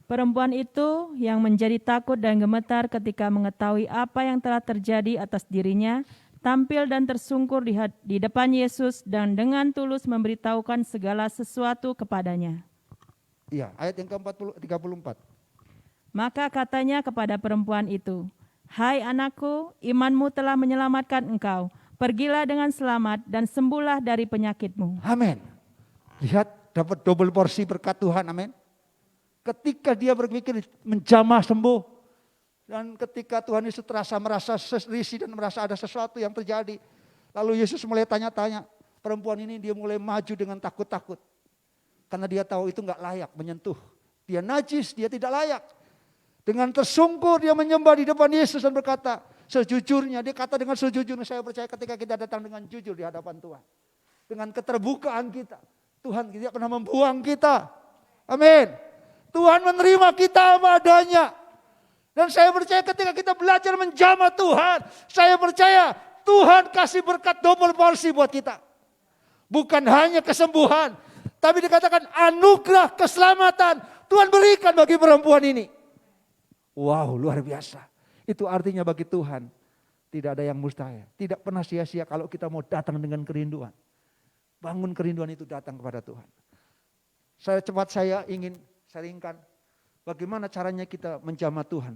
Perempuan itu yang menjadi takut dan gemetar ketika mengetahui apa yang telah terjadi atas dirinya, tampil dan tersungkur di depan Yesus dan dengan tulus memberitahukan segala sesuatu kepadanya. Iya, ayat yang ke-34. Maka katanya kepada perempuan itu, Hai anakku, imanmu telah menyelamatkan engkau. Pergilah dengan selamat dan sembuhlah dari penyakitmu. Amin. Lihat, dapat double porsi berkat Tuhan, amin. Ketika dia berpikir menjamah sembuh, dan ketika Tuhan Yesus merasa risih dan merasa ada sesuatu yang terjadi, lalu Yesus mulai tanya-tanya, perempuan ini dia mulai maju dengan takut-takut. Karena dia tahu itu gak layak menyentuh. Dia najis, dia tidak layak. Dengan tersungkur dia menyembah di depan Yesus dan berkata, sejujurnya, dia kata dengan sejujurnya, saya percaya ketika kita datang dengan jujur di hadapan Tuhan. Dengan keterbukaan kita, Tuhan tidak pernah membuang kita. Amin. Tuhan menerima kita apa adanya. Dan saya percaya ketika kita belajar menjamah Tuhan, saya percaya Tuhan kasih berkat double porsi buat kita. Bukan hanya kesembuhan, tapi dikatakan anugerah keselamatan Tuhan berikan bagi perempuan ini. Wow, luar biasa. Itu artinya bagi Tuhan tidak ada yang mustahil. Tidak pernah sia-sia kalau kita mau datang dengan kerinduan. Bangun kerinduan itu datang kepada Tuhan. Saya ingin sharingkan bagaimana caranya kita menjamah Tuhan.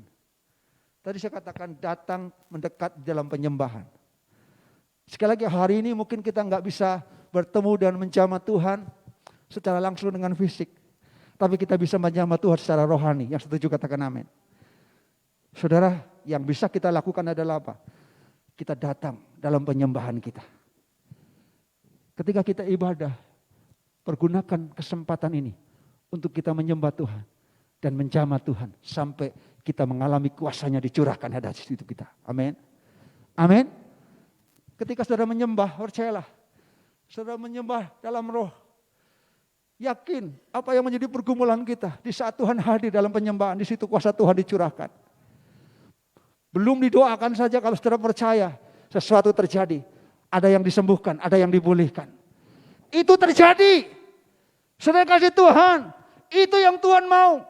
Tadi saya katakan datang mendekat dalam penyembahan. Sekali lagi hari ini mungkin kita nggak bisa bertemu dan menjamah Tuhan secara langsung dengan fisik. Tapi kita bisa menjamah Tuhan secara rohani. Yang setuju katakan amin. Saudara, yang bisa kita lakukan adalah apa? Kita datang dalam penyembahan kita. Ketika kita ibadah, pergunakan kesempatan ini untuk kita menyembah Tuhan dan menjamah Tuhan sampai kita mengalami kuasanya dicurahkan ada di situ kita. Amin. Amin. Ketika saudara menyembah, percayalah, saudara menyembah dalam roh. Yakin apa yang menjadi pergumulan kita di saat Tuhan hadir dalam penyembahan, di situ kuasa Tuhan dicurahkan. Belum didoakan saja kalau saudara percaya sesuatu terjadi. Ada yang disembuhkan, ada yang dipulihkan. Itu terjadi. Saudara kasih Tuhan, itu yang Tuhan mau.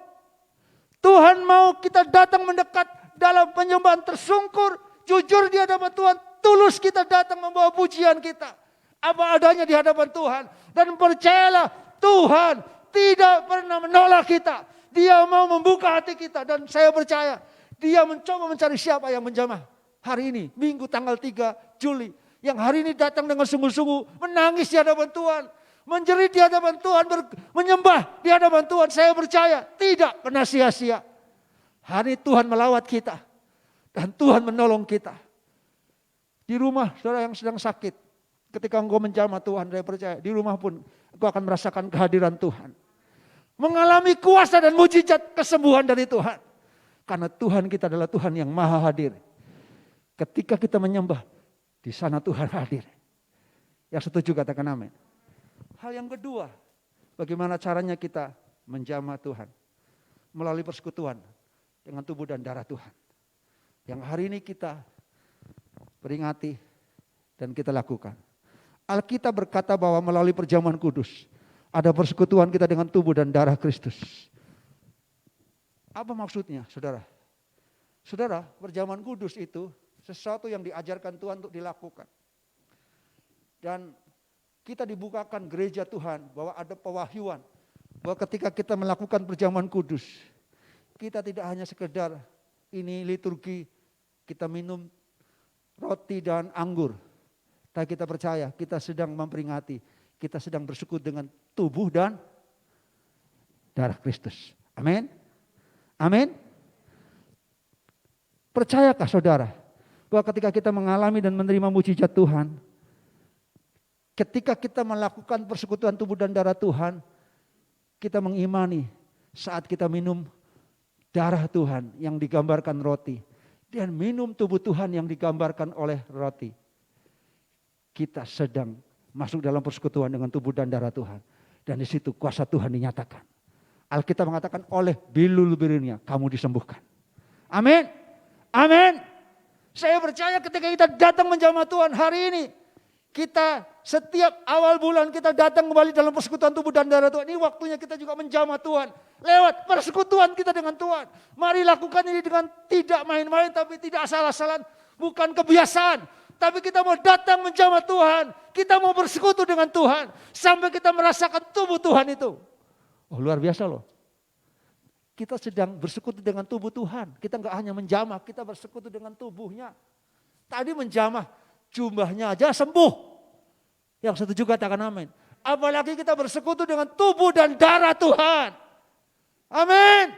Tuhan mau kita datang mendekat dalam penyembahan tersungkur, jujur di hadapan Tuhan, tulus kita datang membawa pujian kita. Apa adanya di hadapan Tuhan. Dan percayalah Tuhan tidak pernah menolak kita. Dia mau membuka hati kita dan saya percaya Dia mencoba mencari siapa yang menjamah hari ini, Minggu tanggal 3 Juli. Yang hari ini datang dengan sungguh-sungguh menangis di hadapan Tuhan. Menjerit di hadapan Tuhan, menyembah di hadapan Tuhan. Saya percaya tidak pernah sia-sia. Hari ini Tuhan melawat kita. Dan Tuhan menolong kita. Di rumah saudara yang sedang sakit. Ketika engkau menjamah Tuhan, saya percaya di rumah pun engkau akan merasakan kehadiran Tuhan. Mengalami kuasa dan mujizat kesembuhan dari Tuhan. Karena Tuhan kita adalah Tuhan yang maha hadir. Ketika kita menyembah, di sana Tuhan hadir. Yang setuju katakan amin. Hal yang kedua, bagaimana caranya kita menjamah Tuhan? Melalui persekutuan dengan tubuh dan darah Tuhan. Yang hari ini kita peringati dan kita lakukan. Alkitab berkata bahwa melalui perjamuan kudus, ada persekutuan kita dengan tubuh dan darah Kristus. Apa maksudnya, saudara? Saudara, perjamuan kudus itu sesuatu yang diajarkan Tuhan untuk dilakukan. Dan kita dibukakan gereja Tuhan bahwa ada pewahyuan. Bahwa ketika kita melakukan perjamuan kudus, kita tidak hanya sekedar ini liturgi, kita minum roti dan anggur. Tapi kita percaya, kita sedang memperingati, kita sedang bersekutu dengan tubuh dan darah Kristus. Amin. Amin. Percayakah saudara bahwa ketika kita mengalami dan menerima mujizat Tuhan, ketika kita melakukan persekutuan tubuh dan darah Tuhan, kita mengimani saat kita minum darah Tuhan yang digambarkan roti dan minum tubuh Tuhan yang digambarkan oleh roti, kita sedang masuk dalam persekutuan dengan tubuh dan darah Tuhan. Dan di situ kuasa Tuhan dinyatakan. Alkitab mengatakan oleh bilul-bilulnya kamu disembuhkan. Amin. Amin. Saya percaya ketika kita datang menjamah Tuhan hari ini, kita setiap awal bulan kita datang kembali dalam persekutuan tubuh dan darah Tuhan. Ini waktunya kita juga menjamah Tuhan. Lewat persekutuan kita dengan Tuhan. Mari lakukan ini dengan tidak main-main tapi tidak asal-asalan. Bukan kebiasaan. Tapi kita mau datang menjamah Tuhan. Kita mau bersekutu dengan Tuhan. Sampai kita merasakan tubuh Tuhan itu. Oh luar biasa loh. kita sedang bersekutu dengan tubuh Tuhan. Kita nggak hanya menjamah, kita bersekutu dengan tubuhnya. Tadi menjamah, jumlahnya aja sembuh. Yang setuju katakan amin. Apalagi kita bersekutu dengan tubuh dan darah Tuhan. Amin.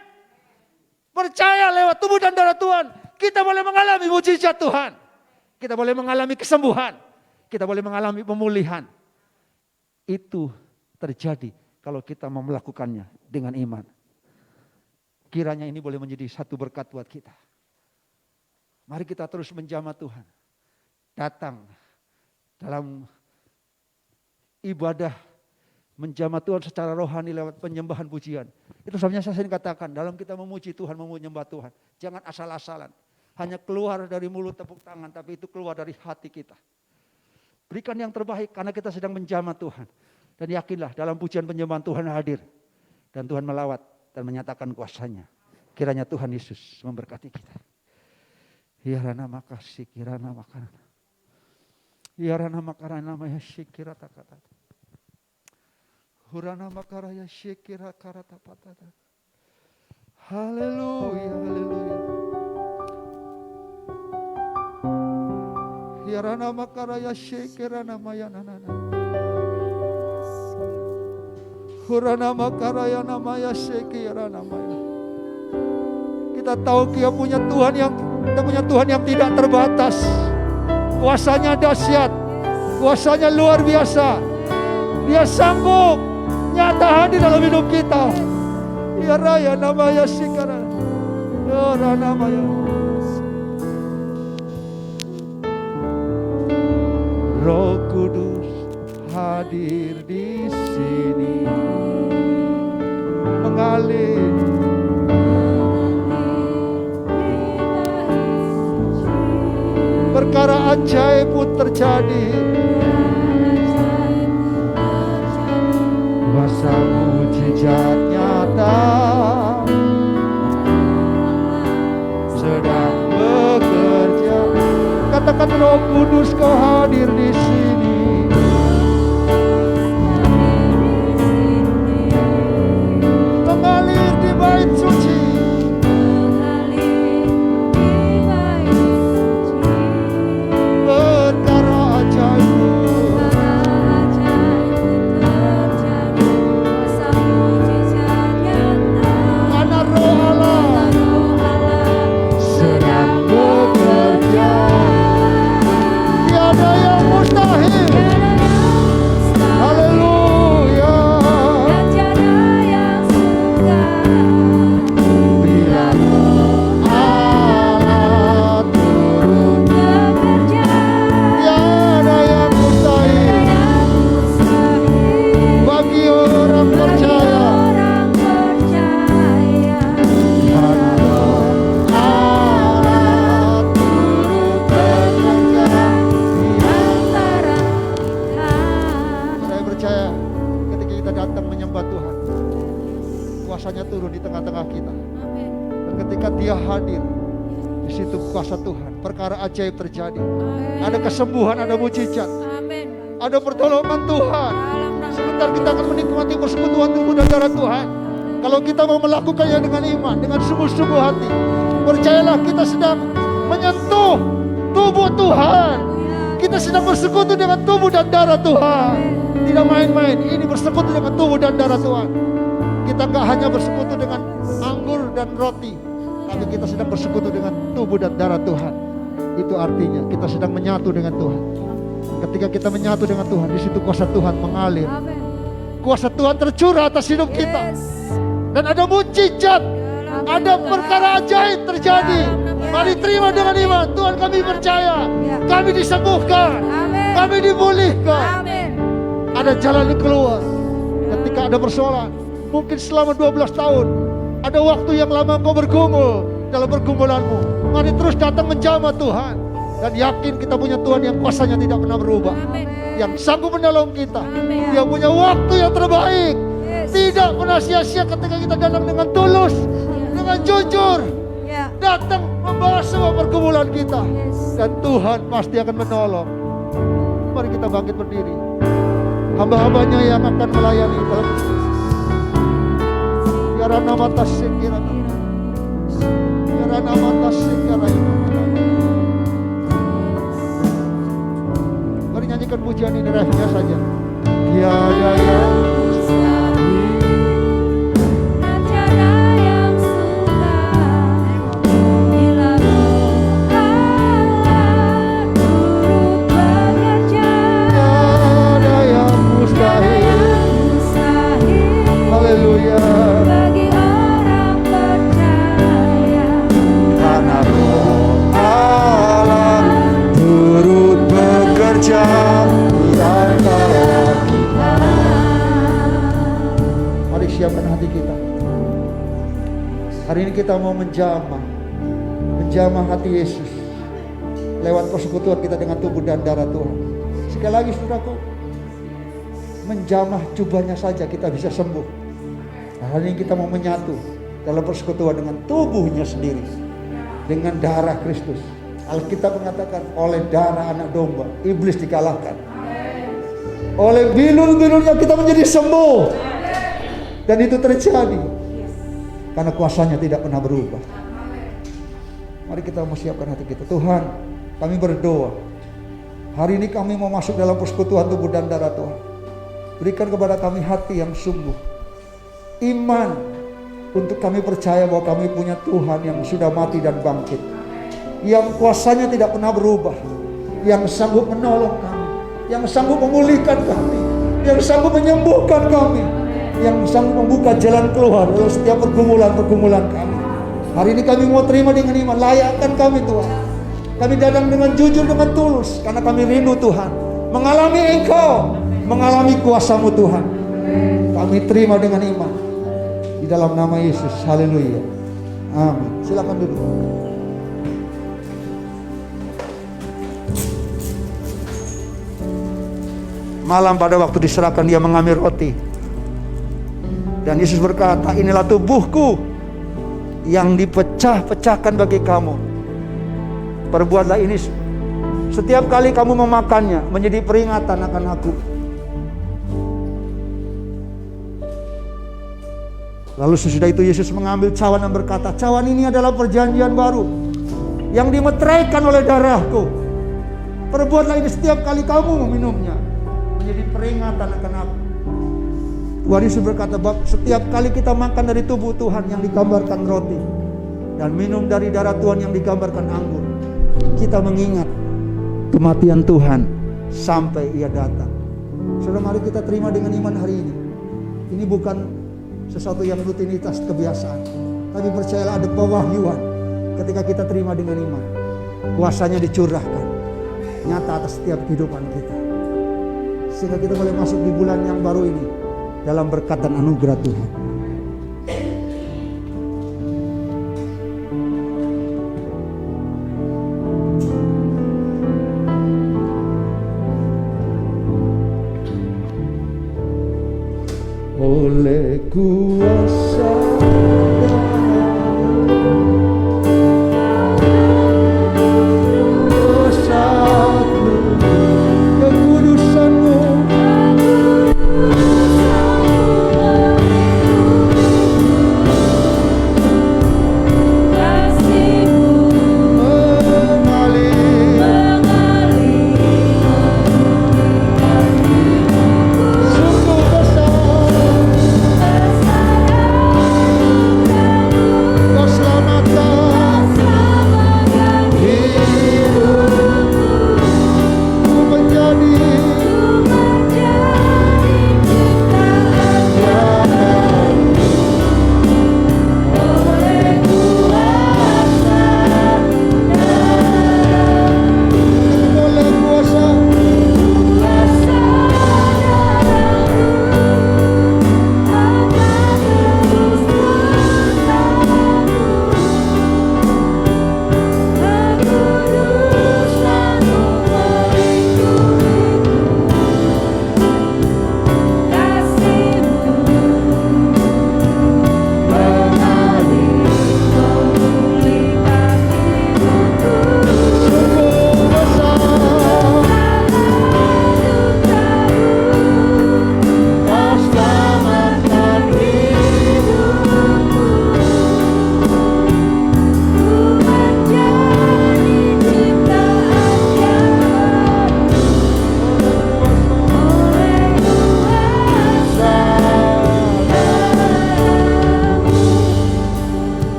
Percaya lewat tubuh dan darah Tuhan, kita boleh mengalami mujizat Tuhan. Kita boleh mengalami kesembuhan. Kita boleh mengalami pemulihan. Itu terjadi kalau kita mau melakukannya dengan iman. Kiranya ini boleh menjadi satu berkat buat kita. Mari kita terus menjamah Tuhan. Datang dalam ibadah menjamah Tuhan secara rohani lewat penyembahan pujian. Itu sebenarnya saya sering katakan, dalam kita memuji Tuhan, menyembah Tuhan, jangan asal-asalan. Hanya keluar dari mulut tepuk tangan, tapi itu keluar dari hati kita. Berikan yang terbaik karena kita sedang menjamah Tuhan. Dan yakinlah dalam pujian penyembahan Tuhan hadir. Dan Tuhan melawat dan menyatakan kuasanya. Kiranya Tuhan Yesus memberkati kita. Hirana makasih, kirana makarana. Hirana makarana maya syikira takata. Hurana makaraya syikira karata patata. Haleluya, haleluya. Hirana makaraya syikira namaya nanana. Hurana makaraya namaya syikira namaya. Kita tahu kita punya Tuhan yang tidak terbatas. Kuasanya dahsyat, kuasanya luar biasa. Dia sanggup nyata hadir dalam hidup kita. Ya raya namanya sikara. Ya namanya. Roh Kudus hadir di sini. Mengalir. Perkara ajaib pun terjadi. Kuasa mujizat nyata sedang bekerja. Katakan Roh Kudus kau hadir di sini. Mengalir di bait suci. Kuasanya turun di tengah-tengah kita. Dan ketika dia hadir, di situ kuasa Tuhan, perkara ajaib terjadi. Ada kesembuhan, ada mujizat, ada pertolongan Tuhan. Sebentar kita akan menikmati persekutuan tubuh dan darah Tuhan. Kalau kita mau melakukannya dengan iman, dengan sungguh-sungguh hati, percayalah kita sedang menyentuh tubuh Tuhan. Kita sedang bersekutu dengan tubuh dan darah Tuhan. Tidak main-main, ini bersekutu dengan tubuh dan darah Tuhan. Kita gak hanya bersekutu dengan anggur dan roti, tapi kita sedang bersekutu dengan tubuh dan darah Tuhan. Itu artinya kita sedang menyatu dengan Tuhan. Ketika kita menyatu dengan Tuhan, di situ kuasa Tuhan mengalir. Kuasa Tuhan tercurah atas hidup kita. Dan ada mujizat, ada perkara ajaib terjadi. Mari terima dengan iman. Tuhan, kami percaya, kami disembuhkan, kami dipulihkan. Ada jalan keluar. Ketika ada persoalan, mungkin selama 12 tahun, ada waktu yang lama engkau bergumul dalam pergumulanmu. Mari terus datang menjamah Tuhan. Dan yakin kita punya Tuhan yang kuasanya tidak pernah berubah. Yang sanggup menolong kita. Yang punya waktu yang terbaik. Tidak pernah sia-sia ketika kita datang dengan tulus, dengan jujur. Datang membawa semua pergumulan kita. Dan Tuhan pasti akan menolong. Mari kita bangkit berdiri. Hamba-hambanya yang akan melayani dalam Biar nama tasik kira nama. Biar nama tasik kira nama. Mari nyanyikan pujian ini refnya saja. Tiada yang haleluya. Bagi orang percaya, Karena Roh Allah turut bekerja di antara kita. Mari siapkan hati kita. Hari ini kita mau menjamah hati Yesus lewat persekutuan kita dengan tubuh dan darah Tuhan. Sekali lagi saudaraku, menjamah jubahnya saja kita bisa sembuh. Hari ini kita mau menyatu dalam persekutuan dengan tubuhnya sendiri, dengan darah Kristus. Alkitab mengatakan oleh darah anak domba iblis dikalahkan. Oleh bilul-bilulnya kita menjadi sembuh. Dan itu terjadi karena kuasanya tidak pernah berubah. Mari kita mau siapkan hati kita. Tuhan, kami berdoa hari ini kami mau masuk dalam persekutuan tubuh dan darah Tuhan. Berikan kepada kami hati yang sungguh, iman untuk kami percaya bahwa kami punya Tuhan yang sudah mati dan bangkit, yang kuasanya tidak pernah berubah, yang sanggup menolong kami, yang sanggup memulihkan kami, yang sanggup menyembuhkan kami, yang sanggup membuka jalan keluar dalam setiap pergumulan-pergumulan kami. Hari ini kami mau terima dengan iman. Layakkan kami Tuhan. Kami datang dengan jujur, dengan tulus, karena kami rindu Tuhan mengalami Engkau, mengalami kuasa-Mu Tuhan. Kami terima dengan iman di dalam nama Yesus. Haleluya. Amin. Silakan duduk. Malam pada waktu diserahkan, dia mengambil roti. Dan Yesus berkata, inilah tubuhku yang dipecah-pecahkan bagi kamu. Perbuatlah ini setiap kali kamu memakannya, menjadi peringatan akan aku. Lalu sesudah itu Yesus mengambil cawan dan berkata, cawan ini adalah perjanjian baru yang dimeteraikan oleh darahku. Perbuatlah ini setiap kali kamu meminumnya, menjadi peringatan akan aku. Tuhan Yesus berkata, setiap kali kita makan dari tubuh Tuhan yang digambarkan roti, dan minum dari darah Tuhan yang digambarkan anggur, kita mengingat kematian Tuhan sampai Ia datang. Saudara, mari kita terima dengan iman hari ini. Ini bukan sesuatu yang rutinitas kebiasaan, tapi percayalah ada pewahyuan ketika kita terima dengan iman. Kuasanya dicurahkan nyata atas setiap kehidupan kita, sehingga kita boleh masuk di bulan yang baru ini dalam berkat dan anugerah Tuhan. Oleh kuasa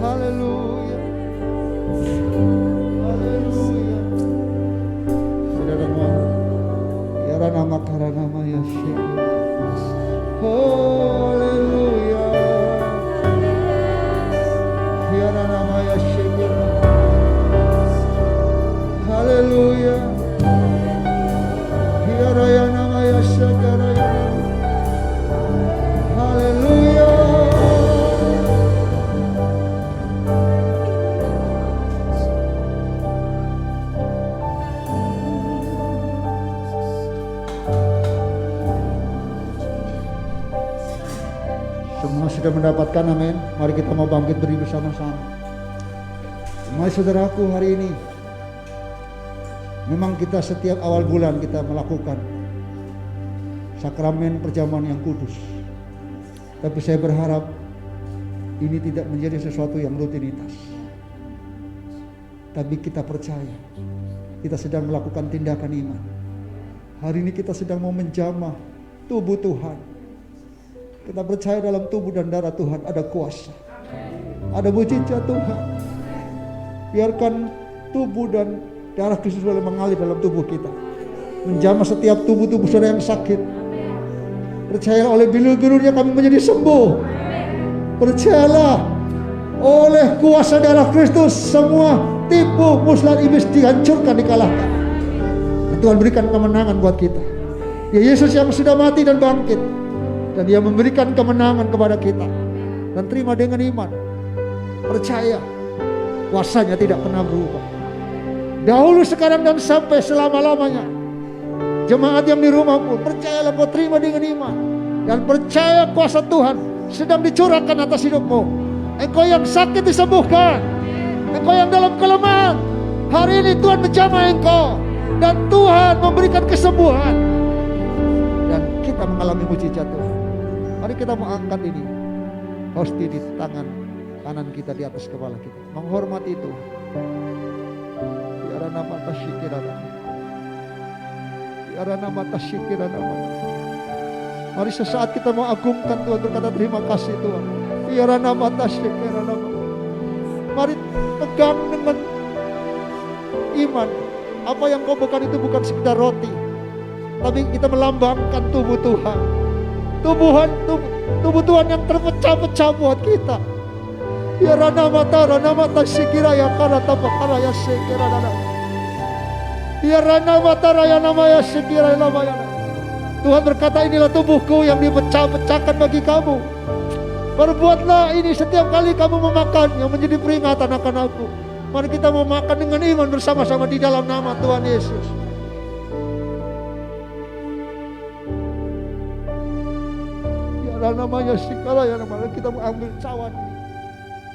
Haleluya. Haleluya. Saudara, biara nama karena nama Yesus. Haleluya. Biara nama Yesus. Haleluya. Biara ya nama Yesus. Haleluya. Semua sudah mendapatkan, amin. Mari kita mau bangkit berdiri bersama-sama. Mari saudaraku, hari ini memang kita setiap awal bulan kita melakukan sakramen perjamuan yang kudus. Tapi saya berharap ini tidak menjadi sesuatu yang rutinitas. Tapi kita percaya kita sedang melakukan tindakan iman. Hari ini kita sedang mau menjamah tubuh Tuhan. Kita percaya dalam tubuh dan darah Tuhan ada kuasa, ada mujizat Tuhan. Biarkan tubuh dan darah Kristus boleh mengalir dalam tubuh kita, menjamah setiap tubuh-tubuh saudara yang sakit. Percayalah oleh bilur-bilurnya kami menjadi sembuh. Percayalah oleh kuasa darah Kristus semua tipu muslihat iblis dihancurkan, dikalahkan. Dan Tuhan berikan kemenangan buat kita. Ya Yesus yang sudah mati dan bangkit, dan Dia memberikan kemenangan kepada kita. Dan terima dengan iman. Percaya kuasanya tidak pernah berubah. Dahulu, sekarang, dan sampai selama-lamanya. Jemaat yang di rumah pun percayalah, kau terima dengan iman. Dan percaya kuasa Tuhan sedang dicurahkan atas hidupmu. Engkau yang sakit disembuhkan. Engkau yang dalam kelemahan, hari ini Tuhan menjamah engkau. Dan Tuhan memberikan kesembuhan. Dan kita mengalami mujizat Tuhan. Mari kita mau angkat ini hosti di tangan kanan kita di atas kepala kita, menghormati itu. Biara nama tasyikirana, biara nama tasyikirana. Mari sesaat kita mau agungkan Tuhan, berkata terima kasih Tuhan. Biara nama tasyikirana. Mari pegang dengan iman. Apa yang kau berikan itu bukan sekedar roti, tapi kita melambangkan tubuh Tuhan. Tubuh Tuhan yang terpecah-pecah buat kita. Ya rana mata sikira ya kana tapakara ya sikira nana. Ya rana mata ya nama ya sikira nama ya. Tuhan berkata, inilah tubuhku yang dipecah-pecahkan bagi kamu. Perbuatlah ini setiap kali kamu memakan, yang menjadi peringatan akan aku. Mari kita memakan dengan iman bersama-sama di dalam nama Tuhan Yesus. Namanya sikala ya namanya, kita mengambil cawan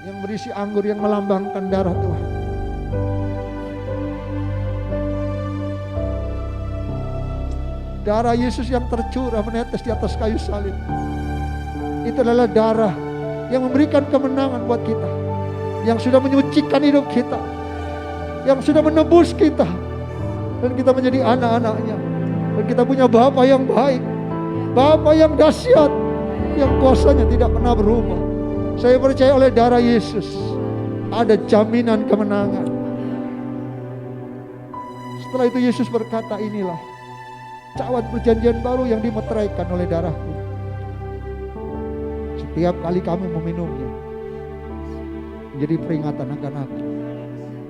yang berisi anggur yang melambangkan darah Tuhan. Darah Yesus yang tercurah menetes di atas kayu salib. Itu adalah darah yang memberikan kemenangan buat kita, yang sudah menyucikan hidup kita, yang sudah menebus kita, dan kita menjadi anak-anaknya. Dan kita punya Bapa yang baik, Bapa yang dahsyat, yang kuasanya tidak pernah berubah. Saya percaya oleh darah Yesus ada jaminan kemenangan. Setelah itu Yesus berkata, inilah cawan perjanjian baru yang dimeteraikan oleh darahku. Setiap kali kamu meminumnya, menjadi peringatan akan aku.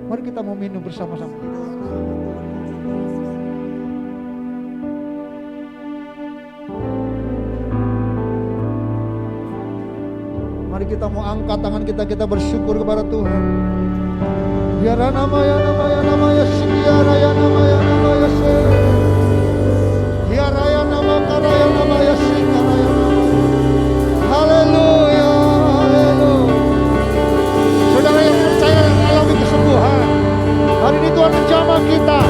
Mari kita mau minum bersama-sama. Mari kita mau angkat tangan kita bersyukur kepada Tuhan. Ya nama ya sikiara ya nama ya se. Ya raya nama kara ya nama ya sikara ya nama. Haleluya, haleluya. Saudara yang percaya yang alami kesembuhan, hari ini Tuhan menjamah kita.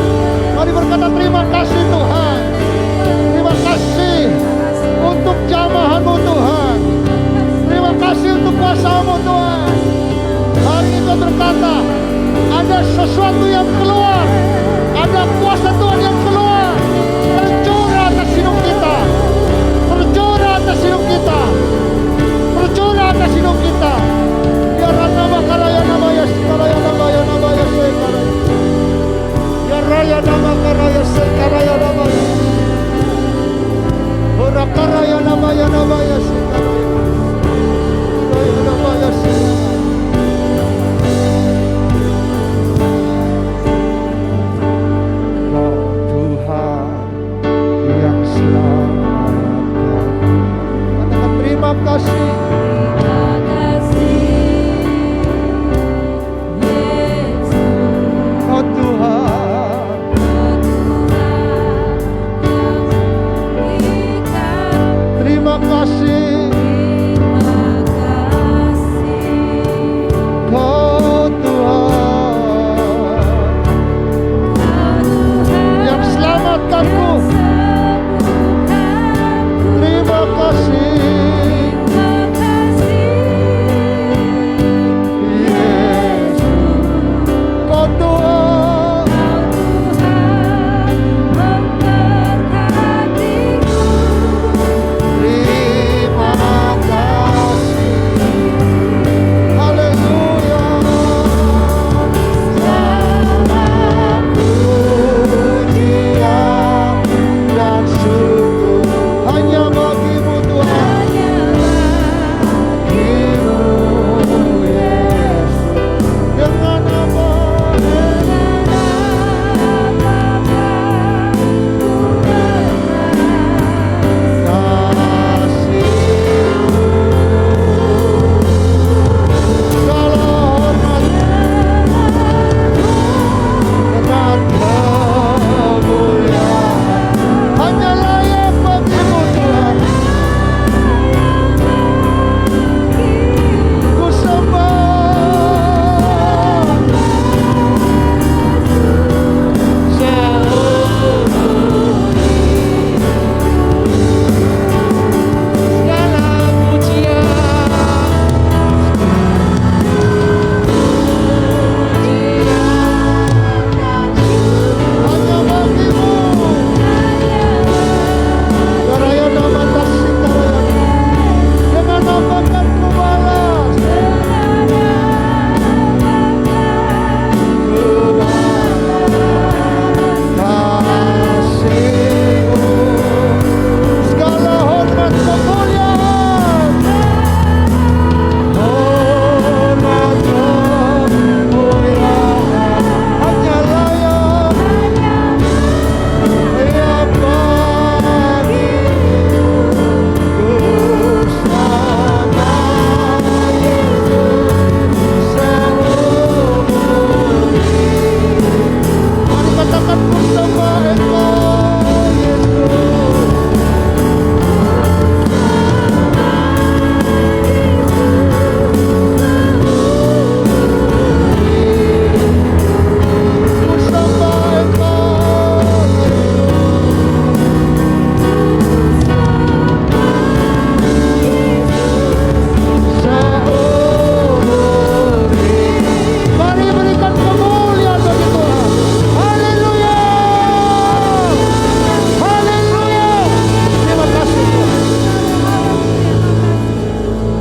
Mari berkata terima kasih Tuhan. Terima kasih untuk jamahan-Mu Tuhan. Terima kasih untuk kuasa-Mu Tuhan. Hari ini Tuhan berkata, ada sesuatu yang keluar, ada kuasa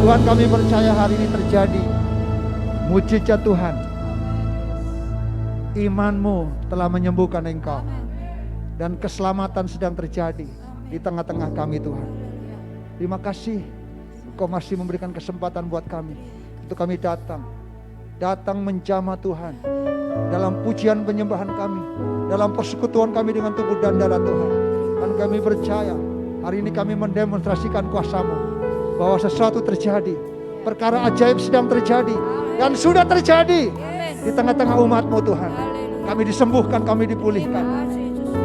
Tuhan, kami percaya hari ini terjadi mujizat Tuhan. Iman-Mu telah menyembuhkan engkau, dan keselamatan sedang terjadi di tengah-tengah kami Tuhan. Terima kasih Engkau masih memberikan kesempatan buat kami untuk kami datang menjamah Tuhan dalam pujian penyembahan kami, dalam persekutuan kami dengan tubuh dan darah Tuhan. Dan kami percaya hari ini kami mendemonstrasikan kuasa-Mu, bahwa sesuatu terjadi, perkara ajaib sedang terjadi dan sudah terjadi di tengah-tengah umat-Mu Tuhan. Kami disembuhkan, kami dipulihkan,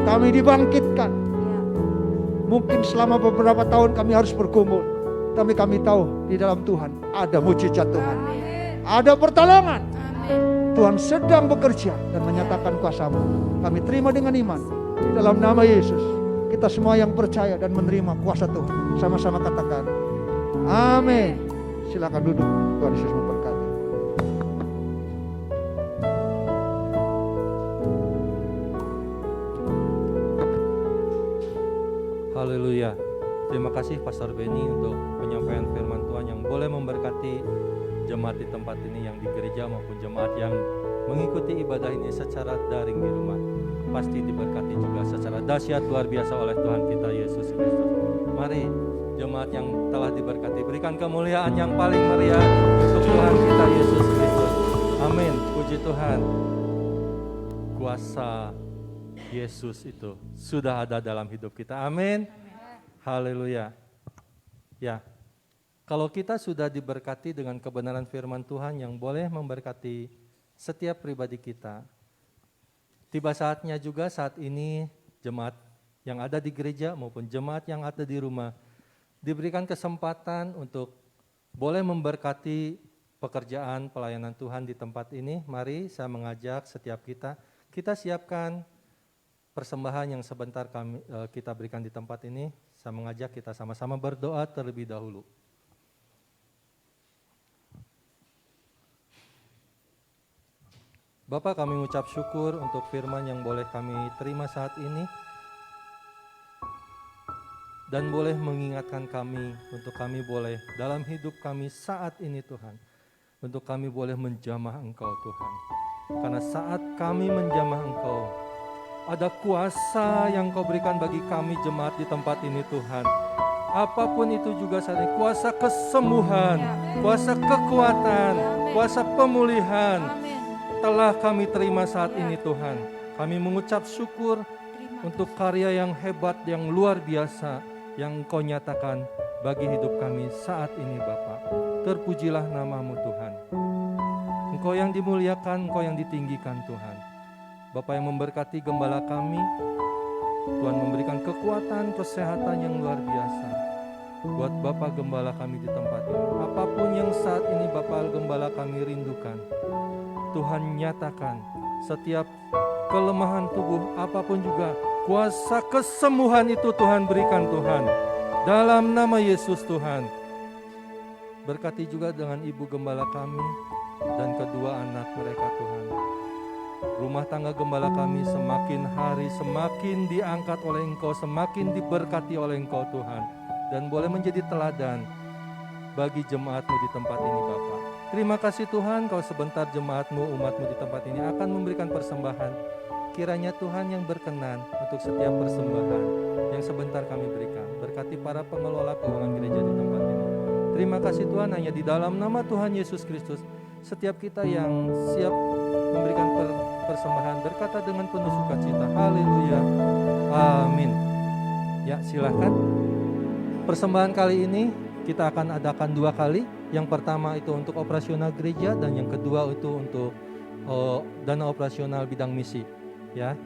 kami dibangkitkan. Mungkin selama beberapa tahun kami harus bergumul, tapi kami tahu di dalam Tuhan ada mujizat Tuhan, ada pertolongan. Tuhan sedang bekerja dan menyatakan kuasa-Mu. Kami terima dengan iman di dalam nama Yesus. Kita semua yang percaya dan menerima kuasa Tuhan, sama-sama katakan amin. Silakan duduk. Tuhan Yesus memberkati. Haleluya. Terima kasih Pastor Benny untuk penyampaian firman Tuhan yang boleh memberkati jemaat di tempat ini, yang di gereja maupun jemaat yang mengikuti ibadah ini secara daring di rumah. Pasti diberkati juga secara dahsyat luar biasa oleh Tuhan kita Yesus Kristus. Mari jemaat yang telah diberkati, berikan kemuliaan yang paling meriah untuk Tuhan kita Yesus Kristus. Amin. Puji Tuhan. Kuasa Yesus itu sudah ada dalam hidup kita. Amin. Haleluya. Ya, kalau kita sudah diberkati dengan kebenaran firman Tuhan yang boleh memberkati setiap pribadi kita, tiba saatnya juga saat ini jemaat yang ada di gereja maupun jemaat yang ada di rumah diberikan kesempatan untuk boleh memberkati pekerjaan pelayanan Tuhan di tempat ini. Mari saya mengajak setiap kita siapkan persembahan yang sebentar kita berikan di tempat ini. Saya mengajak kita sama-sama berdoa terlebih dahulu. Bapa, kami mengucap syukur untuk firman yang boleh kami terima saat ini, dan boleh mengingatkan kami untuk kami boleh dalam hidup kami saat ini Tuhan, untuk kami boleh menjamah Engkau Tuhan. Karena saat kami menjamah Engkau, ada kuasa yang Kau berikan bagi kami jemaat di tempat ini Tuhan. Apapun itu juga saat ini, kuasa kesembuhan, kuasa kekuatan, kuasa pemulihan telah kami terima saat ini Tuhan. Kami mengucap syukur untuk karya yang hebat, yang luar biasa yang Kau nyatakan bagi hidup kami saat ini Bapa. Terpujilah nama-Mu Tuhan. Engkau yang dimuliakan, Engkau yang ditinggikan Tuhan. Bapa yang memberkati gembala kami, Tuhan memberikan kekuatan, kesehatan yang luar biasa buat Bapak gembala kami di tempat ini. Apapun yang saat ini Bapak gembala kami rindukan, Tuhan nyatakan setiap kelemahan tubuh, apapun juga, kuasa kesembuhan itu Tuhan berikan Tuhan. Dalam nama Yesus Tuhan. Berkati juga dengan ibu gembala kami dan kedua anak mereka Tuhan. Rumah tangga gembala kami semakin hari semakin diangkat oleh Engkau, semakin diberkati oleh Engkau Tuhan. Dan boleh menjadi teladan bagi jemaat-Mu di tempat ini Bapa. Terima kasih Tuhan, Kau sebentar jemaat-Mu, umat-Mu di tempat ini akan memberikan persembahan. Kiranya Tuhan yang berkenan untuk setiap persembahan yang sebentar kami berikan. Berkati para pengelola keuangan gereja di tempat ini. Terima kasih Tuhan, hanya di dalam nama Tuhan Yesus Kristus, setiap kita yang siap memberikan persembahan berkata dengan penuh sukacita, haleluya, amin. Ya, silakan. Persembahan kali ini kita akan adakan 2 kali. Yang pertama itu untuk operasional gereja, dan yang kedua itu untuk dana operasional bidang misi. Ya,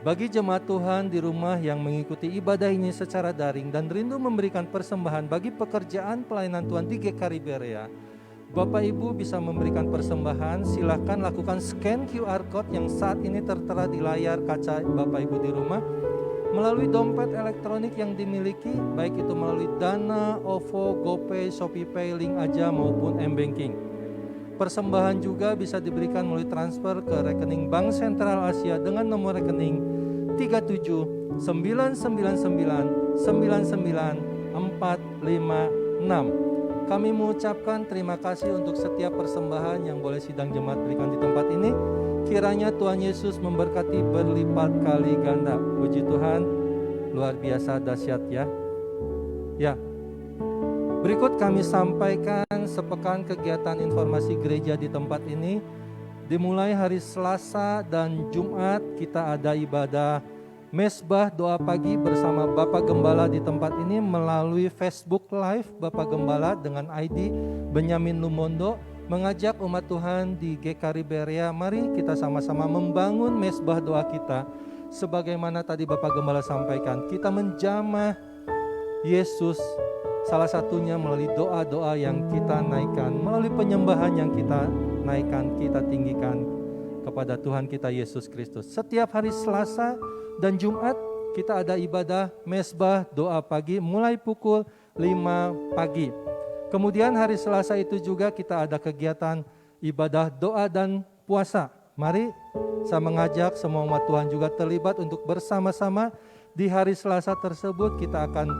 bagi jemaat Tuhan di rumah yang mengikuti ibadah ini secara daring dan rindu memberikan persembahan bagi pekerjaan pelayanan Tuhan di GKRI Berea, Bapak Ibu bisa memberikan persembahan. Silakan lakukan scan QR Code yang saat ini tertera di layar kaca Bapak Ibu di rumah, melalui dompet elektronik yang dimiliki, baik itu melalui Dana, OVO, GoPay, ShopeePay, Link Aja maupun M-Banking. Persembahan juga bisa diberikan melalui transfer ke rekening Bank Sentral Asia dengan nomor rekening 37999999456. Kami mengucapkan terima kasih untuk setiap persembahan yang boleh sidang jemaat berikan di tempat ini. Kiranya Tuhan Yesus memberkati berlipat kali ganda. Puji Tuhan, luar biasa dahsyat ya. Ya, berikut kami sampaikan sepekan kegiatan informasi gereja di tempat ini. Dimulai hari Selasa dan Jumat kita ada ibadah Mesbah doa pagi bersama Bapak Gembala di tempat ini melalui Facebook Live Bapak Gembala dengan ID Benyamin Lumondo mengajak umat Tuhan di GKRI Berea, mari kita sama-sama membangun mesbah doa kita. Sebagaimana tadi Bapak Gembala sampaikan, kita menjamah Yesus salah satunya melalui doa-doa yang kita naikkan, melalui penyembahan yang kita naikkan, kita tinggikan kepada Tuhan kita Yesus Kristus. Setiap hari Selasa dan Jumat kita ada ibadah mesbah doa pagi mulai pukul 5 pagi. Kemudian hari Selasa itu juga kita ada kegiatan ibadah doa dan puasa. Mari saya mengajak semua umat Tuhan juga terlibat untuk bersama-sama di hari Selasa tersebut kita akan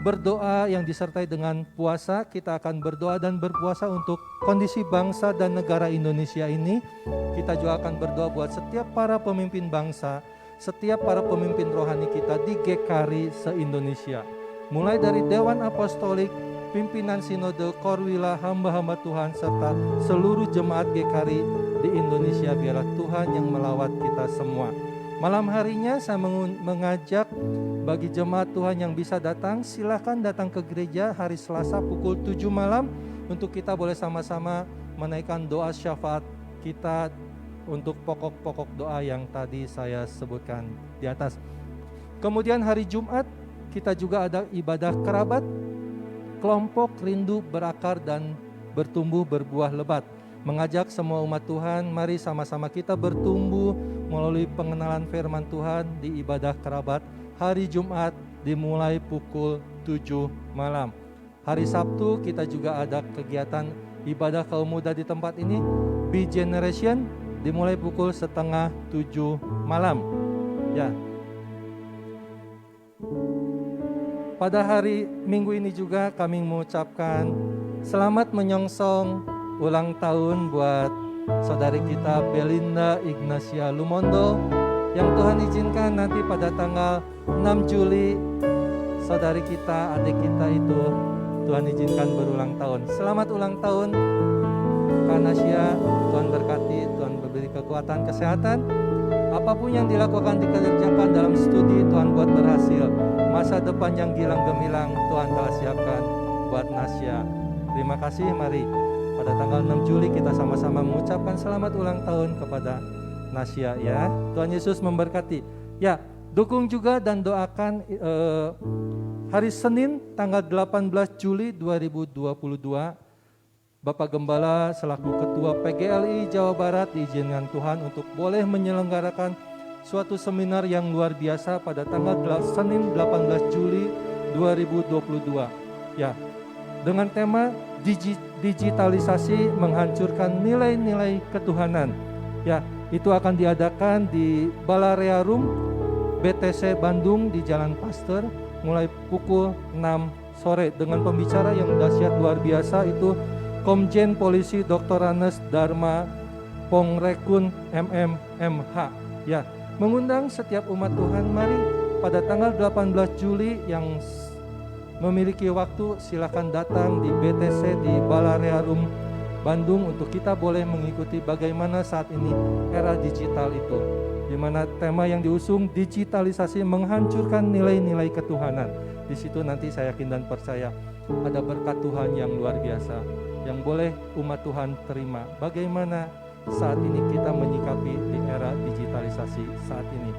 berdoa yang disertai dengan puasa. Kita akan berdoa dan berpuasa untuk kondisi bangsa dan negara Indonesia ini. Kita juga akan berdoa buat setiap para pemimpin bangsa, setiap para pemimpin rohani kita di GKRI se-Indonesia. Mulai dari Dewan Apostolik, pimpinan Sinode, Korwila, hamba-hamba Tuhan, serta seluruh jemaat GKRI di Indonesia. Biarlah Tuhan yang melawat kita semua. Malam harinya saya mengajak bagi jemaat Tuhan yang bisa datang, silakan datang ke gereja hari Selasa pukul 7 malam untuk kita boleh sama-sama menaikkan doa syafaat kita untuk pokok-pokok doa yang tadi saya sebutkan di atas. Kemudian hari Jumat kita juga ada ibadah kerabat, kelompok rindu berakar dan bertumbuh berbuah lebat. Mengajak semua umat Tuhan, mari sama-sama kita bertumbuh melalui pengenalan firman Tuhan di ibadah kerabat hari Jumat dimulai pukul 7 malam. Hari Sabtu kita juga ada kegiatan ibadah kaum muda di tempat ini, Be Generation, dimulai pukul 6:30 malam. Ya. Pada hari Minggu ini juga kami mengucapkan selamat menyongsong ulang tahun buat saudari kita Belinda Ignacia Lumondo yang Tuhan izinkan nanti pada tanggal 6 Juli saudari kita, adik kita itu Tuhan izinkan berulang tahun. Selamat ulang tahun Kak Nasya, Tuhan berkati, Tuhan beri kekuatan, kesehatan. Apapun yang dilakukan, dikerjakan dalam studi, Tuhan buat berhasil. Masa depan yang gilang gemilang Tuhan telah siapkan buat Nasya. Terima kasih, mari pada tanggal 6 Juli kita sama-sama mengucapkan selamat ulang tahun kepada Nasya ya. Tuhan Yesus memberkati. Ya, dukung juga dan doakan hari Senin tanggal 18 Juli 2022 Bapak Gembala selaku Ketua PGLI Jawa Barat diizinkan Tuhan untuk boleh menyelenggarakan suatu seminar yang luar biasa pada tanggal Senin 18 Juli 2022. Ya, dengan tema digitalisasi menghancurkan nilai-nilai ketuhanan. Ya, itu akan diadakan di Balarea Room BTC Bandung di Jalan Pasteur mulai pukul 6 sore dengan pembicara yang dahsyat luar biasa itu Komjen Polisi Dr. Anes Dharma Pongrekun MMMH. Ya, mengundang setiap umat Tuhan, mari pada tanggal 18 Juli yang memiliki waktu silakan datang di BTC di Balarea Room Bandung untuk kita boleh mengikuti bagaimana saat ini era digital itu, di mana tema yang diusung digitalisasi menghancurkan nilai-nilai ketuhanan. Di situ nanti saya yakin dan percaya ada berkat Tuhan yang luar biasa yang boleh umat Tuhan terima. Bagaimana saat ini kita menyikapi di era digitalisasi saat ini.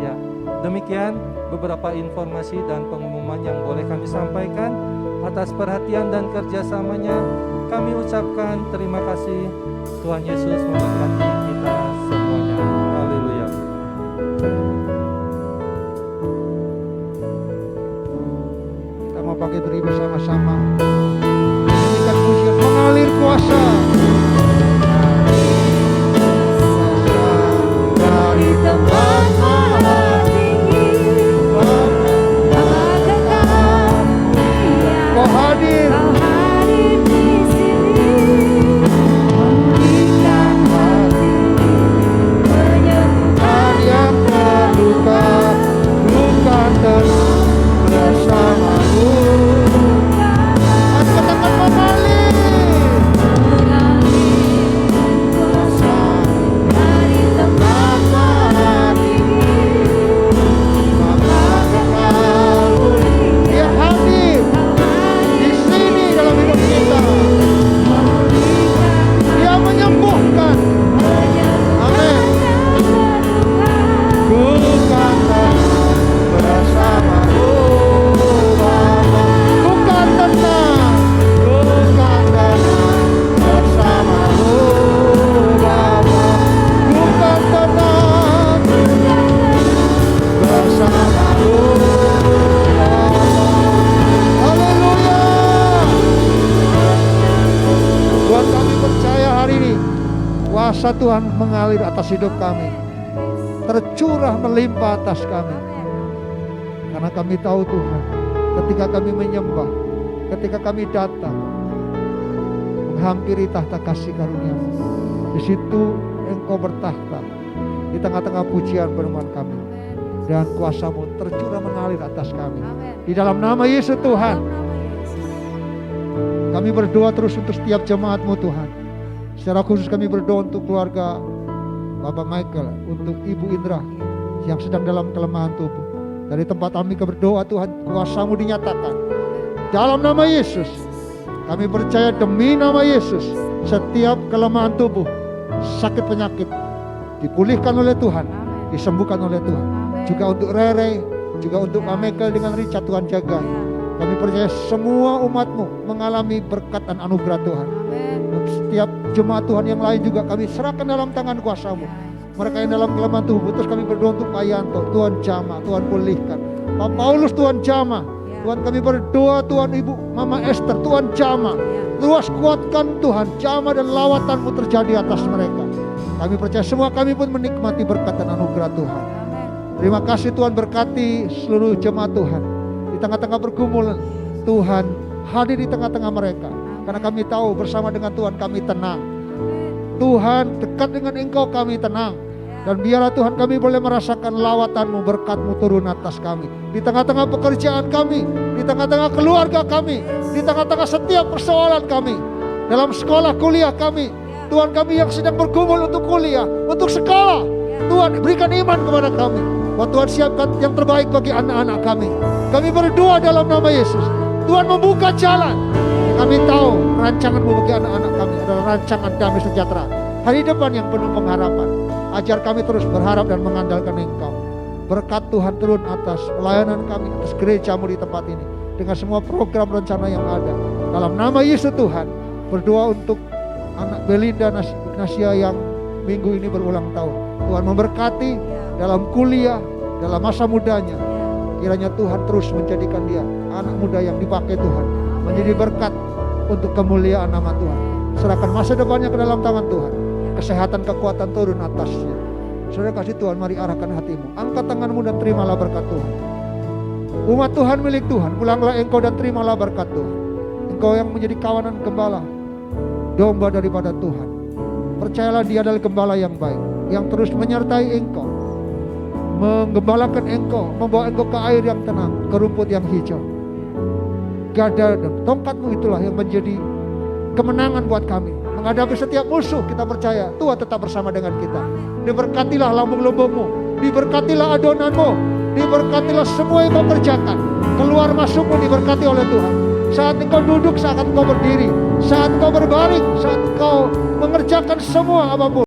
Ya, demikian beberapa informasi dan pengumuman yang boleh kami sampaikan. Atas perhatian dan kerjasamanya kami ucapkan terima kasih. Tuhan Yesus memberkati kita semuanya. Haleluya. Kita mau pakai beri bersama-sama. Nyanyikan pujian mengalir kuasa. Dari tempat maha tinggi, Kau hadir. Kau hadir Kuasa Tuhan mengalir atas hidup kami, tercurah melimpah atas kami. Karena kami tahu Tuhan, ketika kami menyembah, ketika kami datang menghampiri tahta kasih karunia-Mu, di situ Engkau bertahta di tengah-tengah pujian firman kami, dan kuasa-Mu tercurah mengalir atas kami. Di dalam nama Yesus Tuhan, kami berdoa terus untuk setiap jemaat-Mu Tuhan. Secara khusus kami berdoa untuk keluarga Bapak Michael, untuk Ibu Indra yang sedang dalam kelemahan tubuh. Dari tempat kami berdoa Tuhan, kuasa-Mu dinyatakan. Dalam nama Yesus, kami percaya demi nama Yesus, setiap kelemahan tubuh, sakit penyakit dipulihkan oleh Tuhan, disembuhkan oleh Tuhan. Juga untuk Rere, juga untuk Pak Michael dengan Richard, Tuhan jaga. Kami percaya semua umat-Mu mengalami berkat dan anugerah Tuhan. Untuk setiap jemaat Tuhan yang lain juga kami serahkan dalam tangan kuasa-Mu. Mereka yang dalam kelemahan tubuh, terus kami berdoa untuk Pak Yanto, Tuhan jamah, Tuhan pulihkan. Pak Paulus, Tuhan jamah. Tuhan kami berdoa, Tuhan Ibu Mama Esther, Tuhan jamah. Terus kuatkan Tuhan, jamah dan lawatan-Mu terjadi atas mereka. Kami percaya semua kami pun menikmati berkat dan anugerah Tuhan. Terima kasih Tuhan, berkati seluruh jemaat Tuhan. Di tengah-tengah pergumulan, Tuhan hadir di tengah-tengah mereka. Karena kami tahu bersama dengan Tuhan kami tenang. Tuhan, dekat dengan Engkau kami tenang. Dan biarlah Tuhan kami boleh merasakan lawatan-Mu, berkat-Mu turun atas kami. Di tengah-tengah pekerjaan kami, di tengah-tengah keluarga kami, di tengah-tengah setiap persoalan kami, dalam sekolah kuliah kami. Tuhan, kami yang sedang bergumul untuk kuliah, untuk sekolah, Tuhan berikan iman kepada kami, bahwa Tuhan siapkan yang terbaik bagi anak-anak kami. Kami berdoa dalam nama Yesus, Tuhan membuka jalan. Kami tahu rancangan-Mu bagi anak-anak kami adalah rancangan damai sejahtera, hari depan yang penuh pengharapan. Ajar kami terus berharap dan mengandalkan Engkau. Berkat Tuhan turun atas pelayanan kami, atas gereja-Mu di tempat ini, dengan semua program rencana yang ada. Dalam nama Yesus Tuhan, berdoa untuk anak Belinda Ignacia yang minggu ini berulang tahun. Tuhan memberkati dalam kuliah, dalam masa mudanya. Kiranya Tuhan terus menjadikan dia anak muda yang dipakai Tuhan, menjadi berkat untuk kemuliaan nama Tuhan. Serahkan masa depannya ke dalam tangan Tuhan. Kesehatan, kekuatan turun atasnya. Saudara kasih Tuhan, mari arahkan hatimu, angkat tanganmu dan terimalah berkat Tuhan. Umat Tuhan milik Tuhan, pulanglah engkau dan terimalah berkat Tuhan. Engkau yang menjadi kawanan gembala, domba daripada Tuhan. Percayalah dia adalah gembala yang baik, yang terus menyertai engkau, menggembalakan engkau, membawa engkau ke air yang tenang, ke rumput yang hijau. Gada dan tongkatmu itulah yang menjadi kemenangan buat kami. Menghadapi setiap musuh, kita percaya Tuhan tetap bersama dengan kita. Diberkatilah lambung-lambungmu, diberkatilah adonanmu, diberkatilah semua yang kau kerjakan. Keluar masukmu diberkati oleh Tuhan. Saat engkau duduk, saat engkau berdiri, saat engkau berbaring, saat engkau mengerjakan semua apapun,